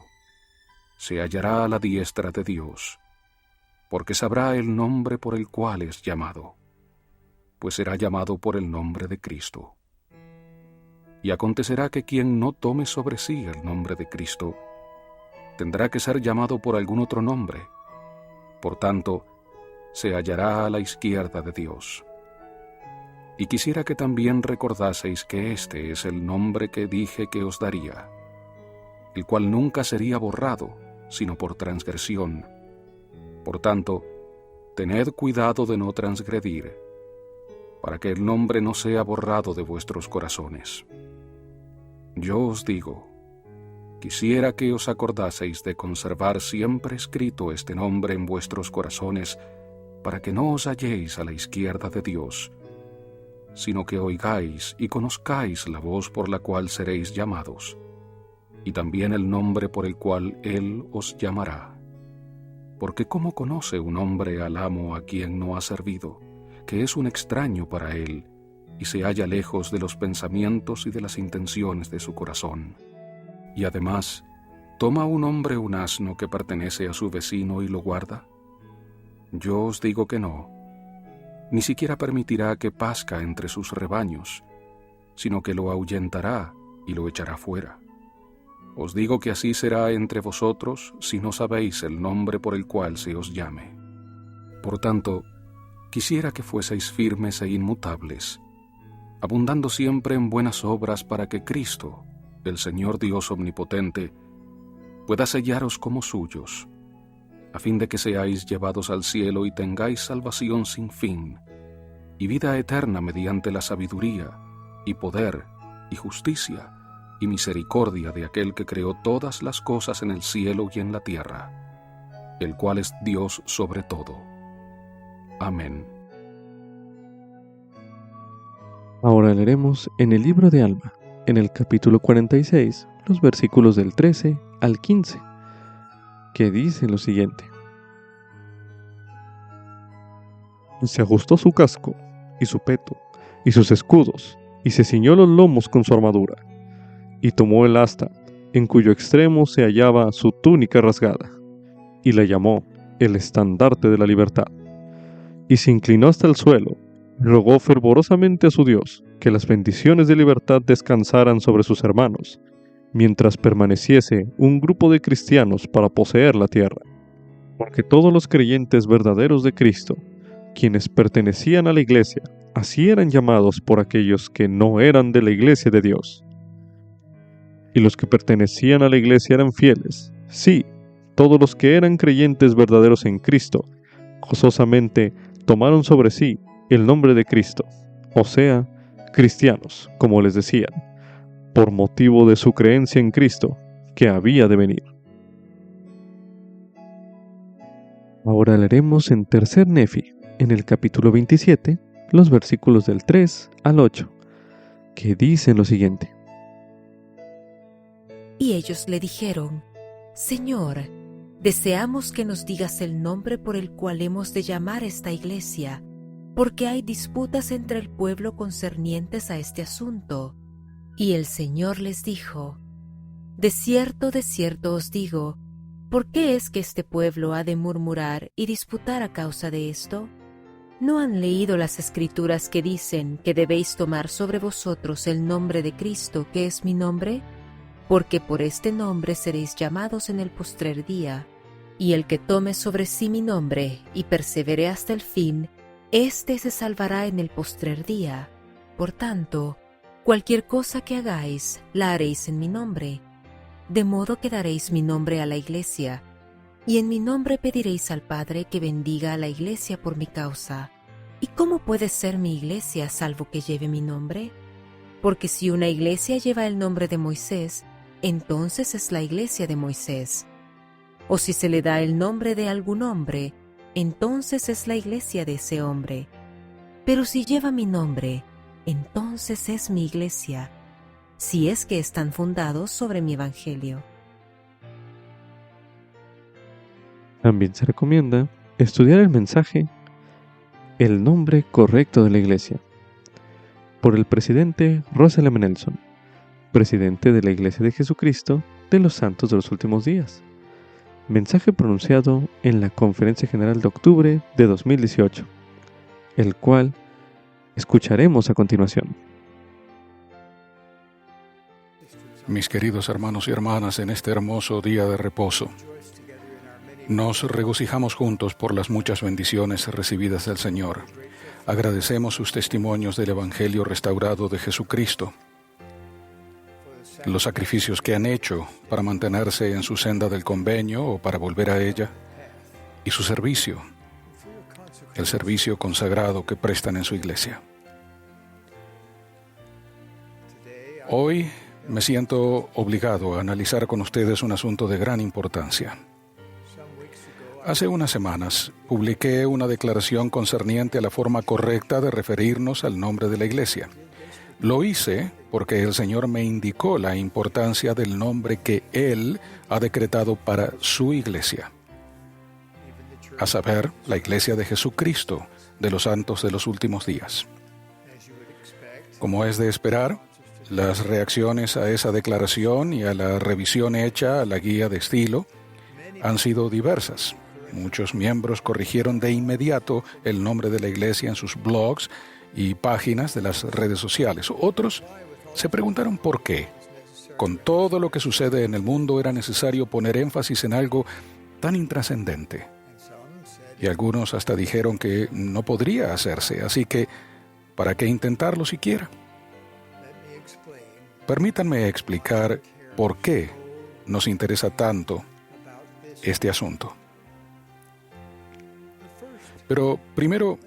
se hallará a la diestra de Dios, porque sabrá el nombre por el cual es llamado, pues será llamado por el nombre de Cristo. Y acontecerá que quien no tome sobre sí el nombre de Cristo, tendrá que ser llamado por algún otro nombre. Por tanto, se hallará a la izquierda de Dios. Y quisiera que también recordaseis que este es el nombre que dije que os daría, el cual nunca sería borrado, sino por transgresión. Por tanto, tened cuidado de no transgredir, para que el nombre no sea borrado de vuestros corazones. Yo os digo, quisiera que os acordaseis de conservar siempre escrito este nombre en vuestros corazones, para que no os halléis a la izquierda de Dios, sino que oigáis y conozcáis la voz por la cual seréis llamados, y también el nombre por el cual Él os llamará. Porque ¿cómo conoce un hombre al amo a quien no ha servido, que es un extraño para él, y se halla lejos de los pensamientos y de las intenciones de su corazón? Y además, ¿toma un hombre un asno que pertenece a su vecino y lo guarda? Yo os digo que no, ni siquiera permitirá que pasca entre sus rebaños, sino que lo ahuyentará y lo echará fuera. Os digo que así será entre vosotros si no sabéis el nombre por el cual se os llame. Por tanto, quisiera que fueseis firmes e inmutables, abundando siempre en buenas obras para que Cristo, el Señor Dios Omnipotente, pueda sellaros como suyos, a fin de que seáis llevados al cielo y tengáis salvación sin fin, y vida eterna mediante la sabiduría, y poder, y justicia, y misericordia de aquel que creó todas las cosas en el cielo y en la tierra, el cual es Dios sobre todo. Amén. Ahora leeremos en el libro de Alma, en el capítulo 46, los versículos del 13 al 15, que dicen lo siguiente. Se ajustó su casco, y su peto, y sus escudos, y se ciñó los lomos con su armadura, y tomó el asta, en cuyo extremo se hallaba su túnica rasgada, y la llamó el estandarte de la libertad, y se inclinó hasta el suelo, y rogó fervorosamente a su Dios que las bendiciones de libertad descansaran sobre sus hermanos, mientras permaneciese un grupo de cristianos para poseer la tierra, porque todos los creyentes verdaderos de Cristo, quienes pertenecían a la iglesia, así eran llamados por aquellos que no eran de la iglesia de Dios. Y los que pertenecían a la iglesia eran fieles. Sí, todos los que eran creyentes verdaderos en Cristo, gozosamente tomaron sobre sí el nombre de Cristo, o sea, cristianos, como les decían, por motivo de su creencia en Cristo, que había de venir. Ahora leeremos en Tercer Nefi, en el capítulo 27, los versículos del 3 al 8, que dicen lo siguiente. Y ellos le dijeron, Señor, deseamos que nos digas el nombre por el cual hemos de llamar esta iglesia, porque hay disputas entre el pueblo concernientes a este asunto. Y el Señor les dijo, de cierto os digo, ¿por qué es que este pueblo ha de murmurar y disputar a causa de esto? ¿No han leído las Escrituras que dicen que debéis tomar sobre vosotros el nombre de Cristo, que es mi nombre? Porque por este nombre seréis llamados en el postrer día. Y el que tome sobre sí mi nombre y persevere hasta el fin, éste se salvará en el postrer día. Por tanto, cualquier cosa que hagáis, la haréis en mi nombre. De modo que daréis mi nombre a la iglesia, y en mi nombre pediréis al Padre que bendiga a la iglesia por mi causa. ¿Y cómo puede ser mi iglesia salvo que lleve mi nombre? Porque si una iglesia lleva el nombre de Moisés, entonces es la iglesia de Moisés. O si se le da el nombre de algún hombre, entonces es la iglesia de ese hombre. Pero si lleva mi nombre, entonces es mi iglesia, si es que están fundados sobre mi evangelio. También se recomienda estudiar el mensaje El nombre correcto de la iglesia, por el presidente Russell M. Nelson, presidente de la Iglesia de Jesucristo de los Santos de los Últimos Días. Mensaje pronunciado en la Conferencia General de octubre de 2018, el cual escucharemos a continuación. Mis queridos hermanos y hermanas, en este hermoso día de reposo, nos regocijamos juntos por las muchas bendiciones recibidas del Señor. Agradecemos sus testimonios del Evangelio restaurado de Jesucristo, los sacrificios que han hecho para mantenerse en su senda del convenio o para volver a ella, y su servicio, el servicio consagrado que prestan en su iglesia. Hoy me siento obligado a analizar con ustedes un asunto de gran importancia. Hace unas semanas publiqué una declaración concerniente a la forma correcta de referirnos al nombre de la iglesia. Lo hice porque el Señor me indicó la importancia del nombre que Él ha decretado para su iglesia, a saber, la iglesia de Jesucristo, de los santos de los últimos días. Como es de esperar, las reacciones a esa declaración y a la revisión hecha a la guía de estilo han sido diversas. Muchos miembros corrigieron de inmediato el nombre de la iglesia en sus blogs y páginas de las redes sociales. Otros se preguntaron por qué. Con todo lo que sucede en el mundo era necesario poner énfasis en algo tan intrascendente. Y algunos hasta dijeron que no podría hacerse, así que ¿para qué intentarlo siquiera? Permítanme explicar por qué nos interesa tanto este asunto. Pero primero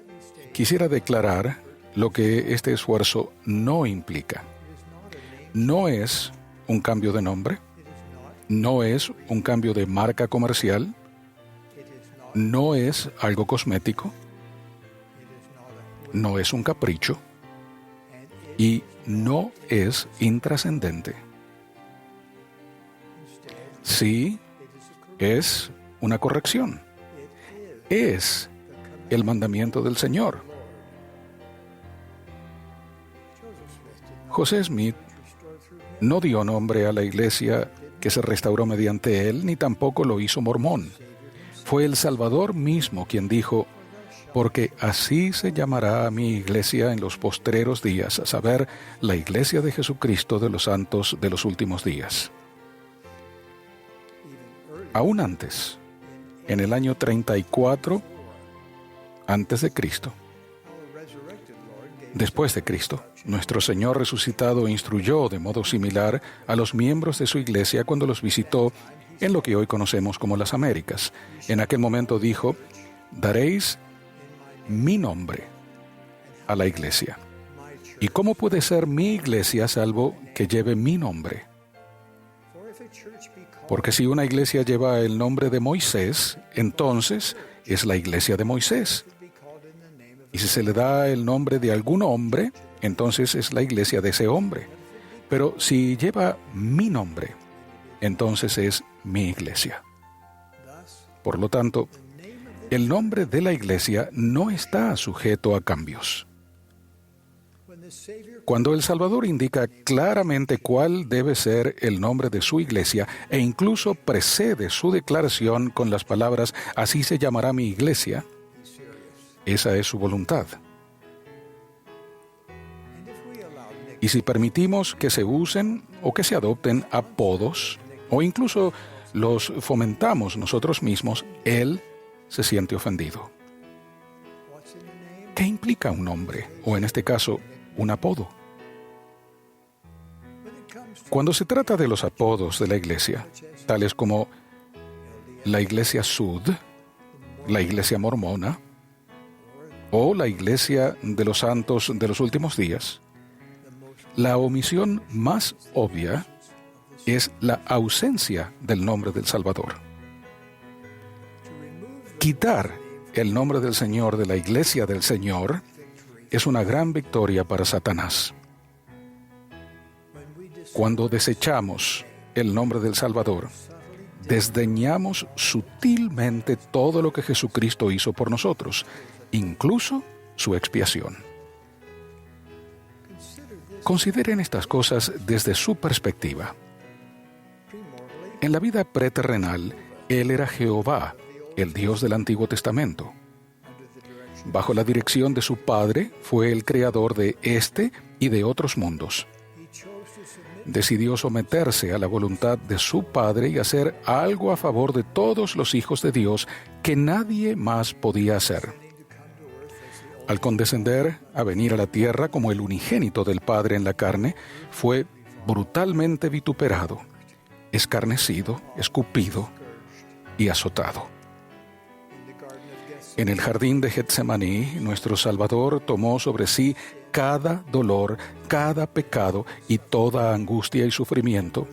quisiera declarar lo que este esfuerzo no implica. No es un cambio de nombre, no es un cambio de marca comercial, no es algo cosmético, no es un capricho y no es intrascendente. Sí, es una corrección. Es el mandamiento del Señor. José Smith no dio nombre a la iglesia que se restauró mediante él, ni tampoco lo hizo Mormón. Fue el Salvador mismo quien dijo: porque así se llamará a mi iglesia en los postreros días, a saber, la iglesia de Jesucristo de los santos de los últimos días. Aún antes, en el año 34 antes de Cristo, después de Cristo, nuestro Señor resucitado instruyó de modo similar a los miembros de su iglesia cuando los visitó en lo que hoy conocemos como las Américas. En aquel momento dijo: daréis mi nombre a la iglesia. ¿Y cómo puede ser mi iglesia salvo que lleve mi nombre? Porque si una iglesia lleva el nombre de Moisés, entonces es la iglesia de Moisés. Y si se le da el nombre de algún hombre, entonces es la iglesia de ese hombre. Pero si lleva mi nombre, entonces es mi iglesia. Por lo tanto, el nombre de la iglesia no está sujeto a cambios. Cuando el Salvador indica claramente cuál debe ser el nombre de su iglesia e incluso precede su declaración con las palabras «así se llamará mi iglesia», esa es su voluntad. Y si permitimos que se usen o que se adopten apodos, o incluso los fomentamos nosotros mismos, Él se siente ofendido. ¿Qué implica un nombre, o en este caso, un apodo? Cuando se trata de los apodos de la iglesia, tales como la iglesia Sud, la iglesia mormona, o la iglesia de los santos de los últimos días, la omisión más obvia es la ausencia del nombre del Salvador. Quitar el nombre del Señor de la iglesia del Señor es una gran victoria para Satanás. Cuando desechamos el nombre del Salvador, desdeñamos sutilmente todo lo que Jesucristo hizo por nosotros, incluso su expiación. Consideren estas cosas desde su perspectiva. En la vida preterrenal, Él era Jehová, el Dios del Antiguo Testamento. Bajo la dirección de su Padre, fue el creador de este y de otros mundos. decidió someterse a la voluntad de su Padre y hacer algo a favor de todos los hijos de Dios que nadie más podía hacer. Al condescender a venir a la tierra como el unigénito del Padre en la carne, fue brutalmente vituperado, escarnecido, escupido y azotado. En el jardín de Getsemaní, nuestro Salvador tomó sobre sí cada dolor, cada pecado y toda angustia y sufrimiento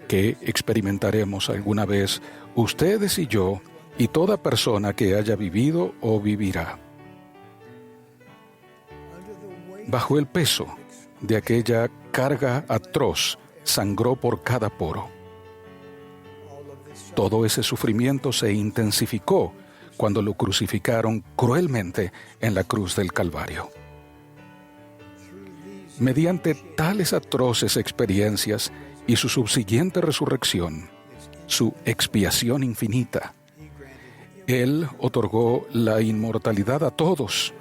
que experimentaremos alguna vez ustedes y yo y toda persona que haya vivido o vivirá. Bajo el peso de aquella carga atroz, sangró por cada poro. Todo ese sufrimiento se intensificó cuando lo crucificaron cruelmente en la cruz del Calvario. Mediante tales atroces experiencias y su subsiguiente resurrección, su expiación infinita, Él otorgó la inmortalidad a todos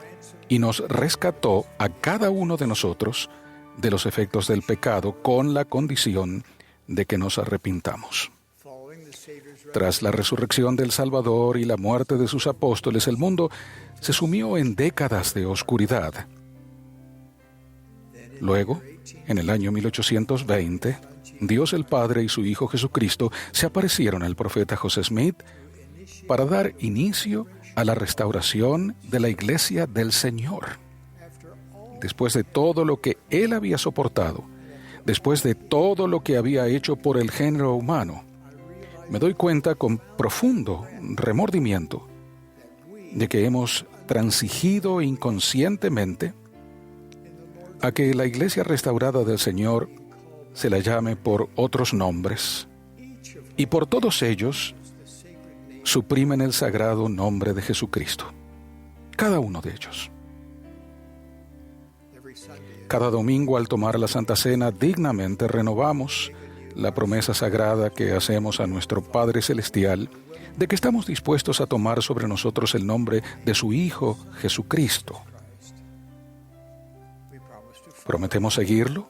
y nos rescató a cada uno de nosotros de los efectos del pecado con la condición de que nos arrepintamos. Tras la resurrección del Salvador y la muerte de sus apóstoles, el mundo se sumió en décadas de oscuridad. Luego, en el año 1820, Dios el Padre y su Hijo Jesucristo se aparecieron al profeta José Smith para dar inicio a la restauración de la Iglesia del Señor. Después de todo lo que Él había soportado, después de todo lo que había hecho por el género humano, me doy cuenta con profundo remordimiento de que hemos transigido inconscientemente a que la Iglesia restaurada del Señor se la llame por otros nombres, y por todos ellos suprimen el sagrado nombre de Jesucristo, cada uno de ellos. Cada domingo, al tomar la Santa Cena, dignamente renovamos la promesa sagrada que hacemos a nuestro Padre Celestial de que estamos dispuestos a tomar sobre nosotros el nombre de su Hijo Jesucristo. Prometemos seguirlo,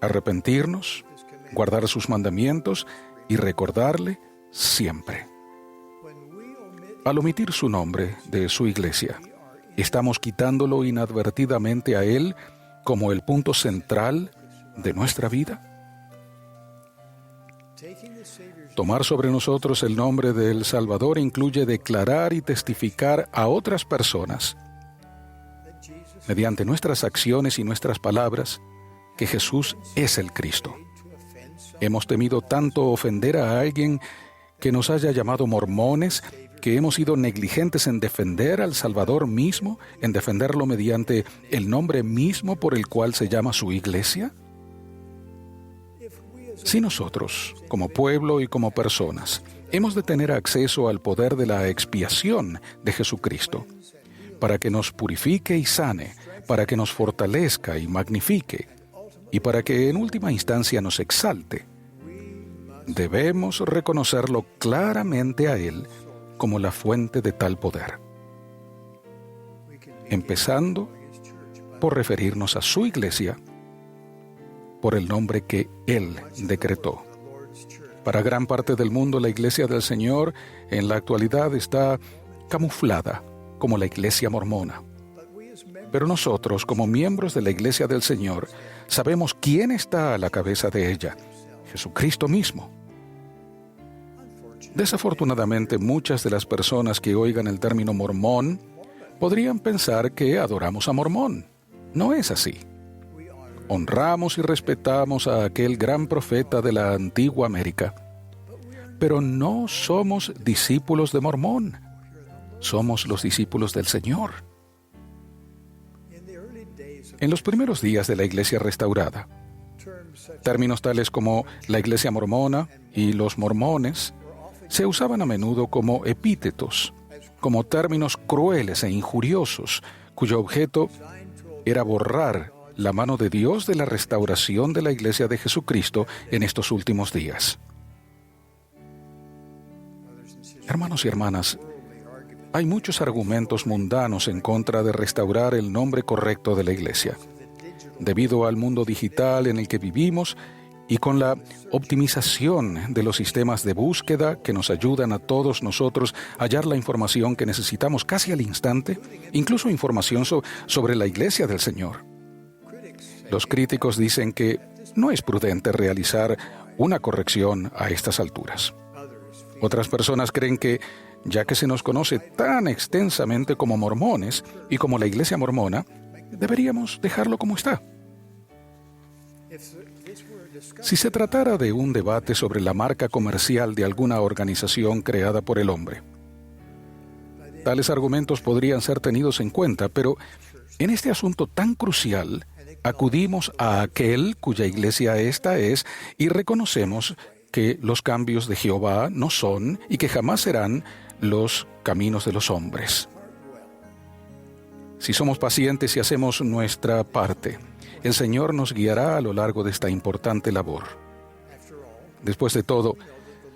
arrepentirnos, guardar sus mandamientos y recordarle siempre. Al omitir su nombre de su iglesia, estamos quitándolo inadvertidamente a Él como el punto central de nuestra vida. Tomar sobre nosotros el nombre del Salvador incluye declarar y testificar a otras personas, mediante nuestras acciones y nuestras palabras, que Jesús es el Cristo. Hemos temido tanto ofender a alguien que nos haya llamado mormones, que hemos sido negligentes en defender al Salvador mismo, en defenderlo mediante el nombre mismo por el cual se llama su iglesia. Si nosotros, como pueblo y como personas, hemos de tener acceso al poder de la expiación de Jesucristo, para que nos purifique y sane, para que nos fortalezca y magnifique, y para que en última instancia nos exalte, debemos reconocerlo claramente a Él como la fuente de tal poder, empezando por referirnos a su iglesia por el nombre que Él decretó. Para gran parte del mundo, la Iglesia del Señor en la actualidad está camuflada como la Iglesia mormona. Pero nosotros, como miembros de la Iglesia del Señor, sabemos quién está a la cabeza de ella: Jesucristo mismo. Desafortunadamente, muchas de las personas que oigan el término mormón podrían pensar que adoramos a Mormón. No es así. Honramos y respetamos a aquel gran profeta de la antigua América, pero no somos discípulos de Mormón. Somos los discípulos del Señor. En los primeros días de la Iglesia restaurada, términos tales como la Iglesia mormona y los mormones se usaban a menudo como epítetos, como términos crueles e injuriosos, cuyo objeto era borrar la mano de Dios de la restauración de la Iglesia de Jesucristo en estos últimos días. Hermanos y hermanas, hay muchos argumentos mundanos en contra de restaurar el nombre correcto de la Iglesia. Debido al mundo digital en el que vivimos y con la optimización de los sistemas de búsqueda que nos ayudan a todos nosotros a hallar la información que necesitamos casi al instante, incluso información sobre la Iglesia del Señor. Los críticos dicen que no es prudente realizar una corrección a estas alturas. Otras personas creen que, ya que se nos conoce tan extensamente como mormones y como la Iglesia mormona, deberíamos dejarlo como está. Si se tratara de un debate sobre la marca comercial de alguna organización creada por el hombre, tales argumentos podrían ser tenidos en cuenta, pero en este asunto tan crucial, acudimos a aquel cuya iglesia esta es y reconocemos que los cambios de Jehová no son y que jamás serán los caminos de los hombres. Si somos pacientes y hacemos nuestra parte, el Señor nos guiará a lo largo de esta importante labor. Después de todo,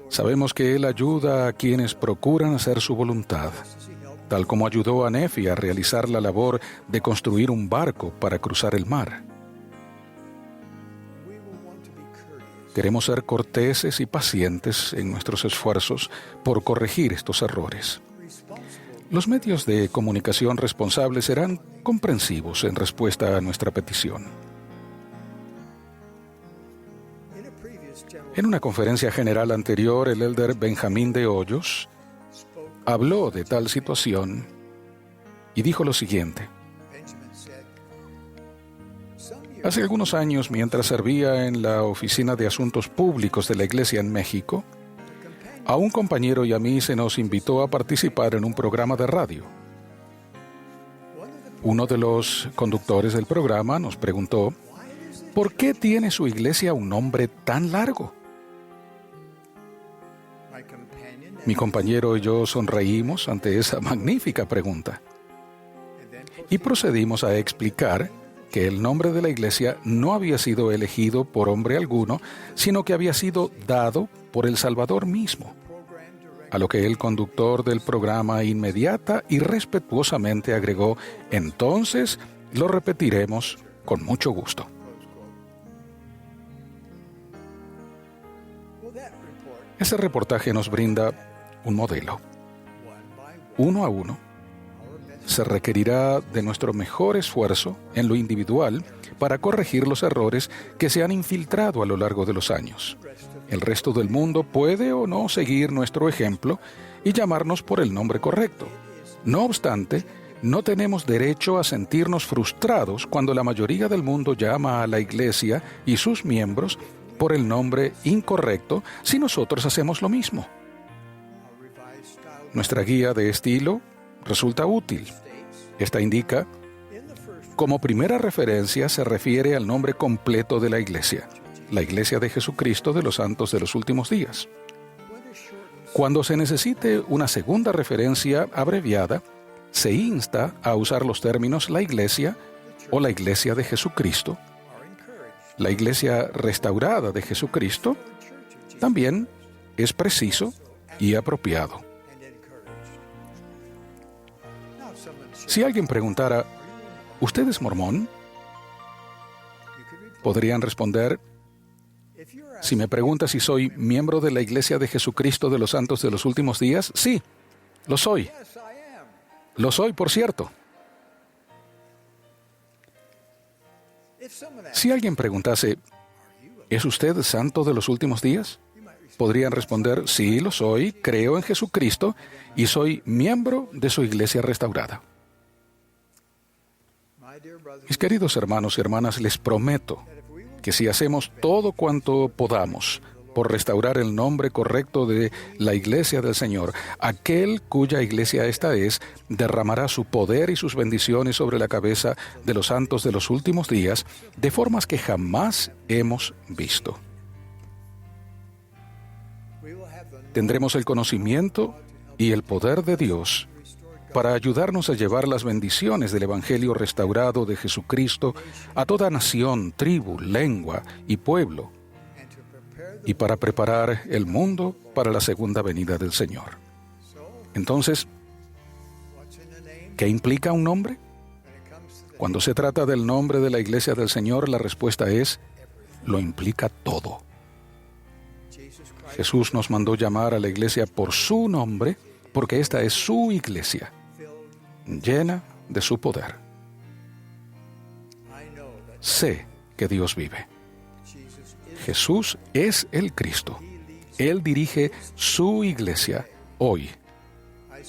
sabemos que Él ayuda a quienes procuran hacer su voluntad, tal como ayudó a Nefi a realizar la labor de construir un barco para cruzar el mar. Queremos ser corteses y pacientes en nuestros esfuerzos por corregir estos errores. Los medios de comunicación responsables serán comprensivos en respuesta a nuestra petición. En una conferencia general anterior, el elder Benjamín de Hoyos habló de tal situación y dijo lo siguiente: hace algunos años, mientras servía en la Oficina de Asuntos Públicos de la Iglesia en México, a un compañero y a mí se nos invitó a participar en un programa de radio. Uno de los conductores del programa nos preguntó: ¿por qué tiene su iglesia un nombre tan largo? Mi compañero y yo sonreímos ante esa magnífica pregunta y procedimos a explicar que el nombre de la iglesia no había sido elegido por hombre alguno, sino que había sido dado por el Salvador mismo. A lo que el conductor del programa inmediata y respetuosamente agregó: entonces lo repetiremos con mucho gusto. Ese reportaje nos brinda un modelo. Uno a uno, se requerirá de nuestro mejor esfuerzo en lo individual para corregir los errores que se han infiltrado a lo largo de los años. El resto del mundo puede o no seguir nuestro ejemplo y llamarnos por el nombre correcto. No obstante, no tenemos derecho a sentirnos frustrados cuando la mayoría del mundo llama a la Iglesia y sus miembros por el nombre incorrecto si nosotros hacemos lo mismo. Nuestra guía de estilo resulta útil. Esta indica: como primera referencia se refiere al nombre completo de la Iglesia, la Iglesia de Jesucristo de los Santos de los Últimos Días. Cuando se necesite una segunda referencia abreviada, se insta a usar los términos la Iglesia o la Iglesia de Jesucristo. La Iglesia restaurada de Jesucristo también es preciso y apropiado. Si alguien preguntara: ¿usted es mormón?, podrían responder: si me pregunta si soy miembro de la Iglesia de Jesucristo de los Santos de los Últimos Días, sí, lo soy. Lo soy, por cierto. Si alguien preguntase: ¿es usted santo de los últimos días?, podrían responder: sí, lo soy, creo en Jesucristo y soy miembro de su Iglesia restaurada. Mis queridos hermanos y hermanas, les prometo que si hacemos todo cuanto podamos por restaurar el nombre correcto de la Iglesia del Señor, aquel cuya iglesia esta es, derramará su poder y sus bendiciones sobre la cabeza de los santos de los últimos días, de formas que jamás hemos visto. Tendremos el conocimiento y el poder de Dios para ayudarnos a llevar las bendiciones del Evangelio restaurado de Jesucristo a toda nación, tribu, lengua y pueblo, y para preparar el mundo para la segunda venida del Señor. Entonces, ¿qué implica un nombre? Cuando se trata del nombre de la Iglesia del Señor, la respuesta es lo implica todo. Jesús nos mandó llamar a la iglesia por su nombre, porque esta es su iglesia, llena de su poder. Sé que Dios vive. Jesús es el Cristo. Él dirige su iglesia hoy,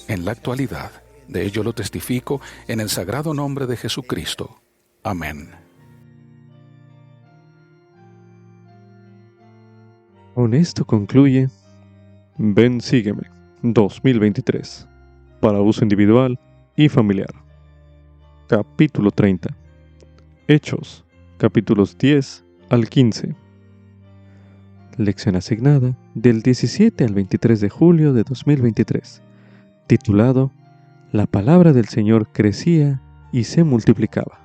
en la actualidad. De ello lo testifico en el sagrado nombre de Jesucristo. Amén. Con esto concluye Ven Sígueme 2023 para uso individual y familiar. Capítulo 30. Hechos, capítulos 10 al 15. Lección asignada del 17 al 23 de julio de 2023, titulado La palabra del Señor crecía y se multiplicaba.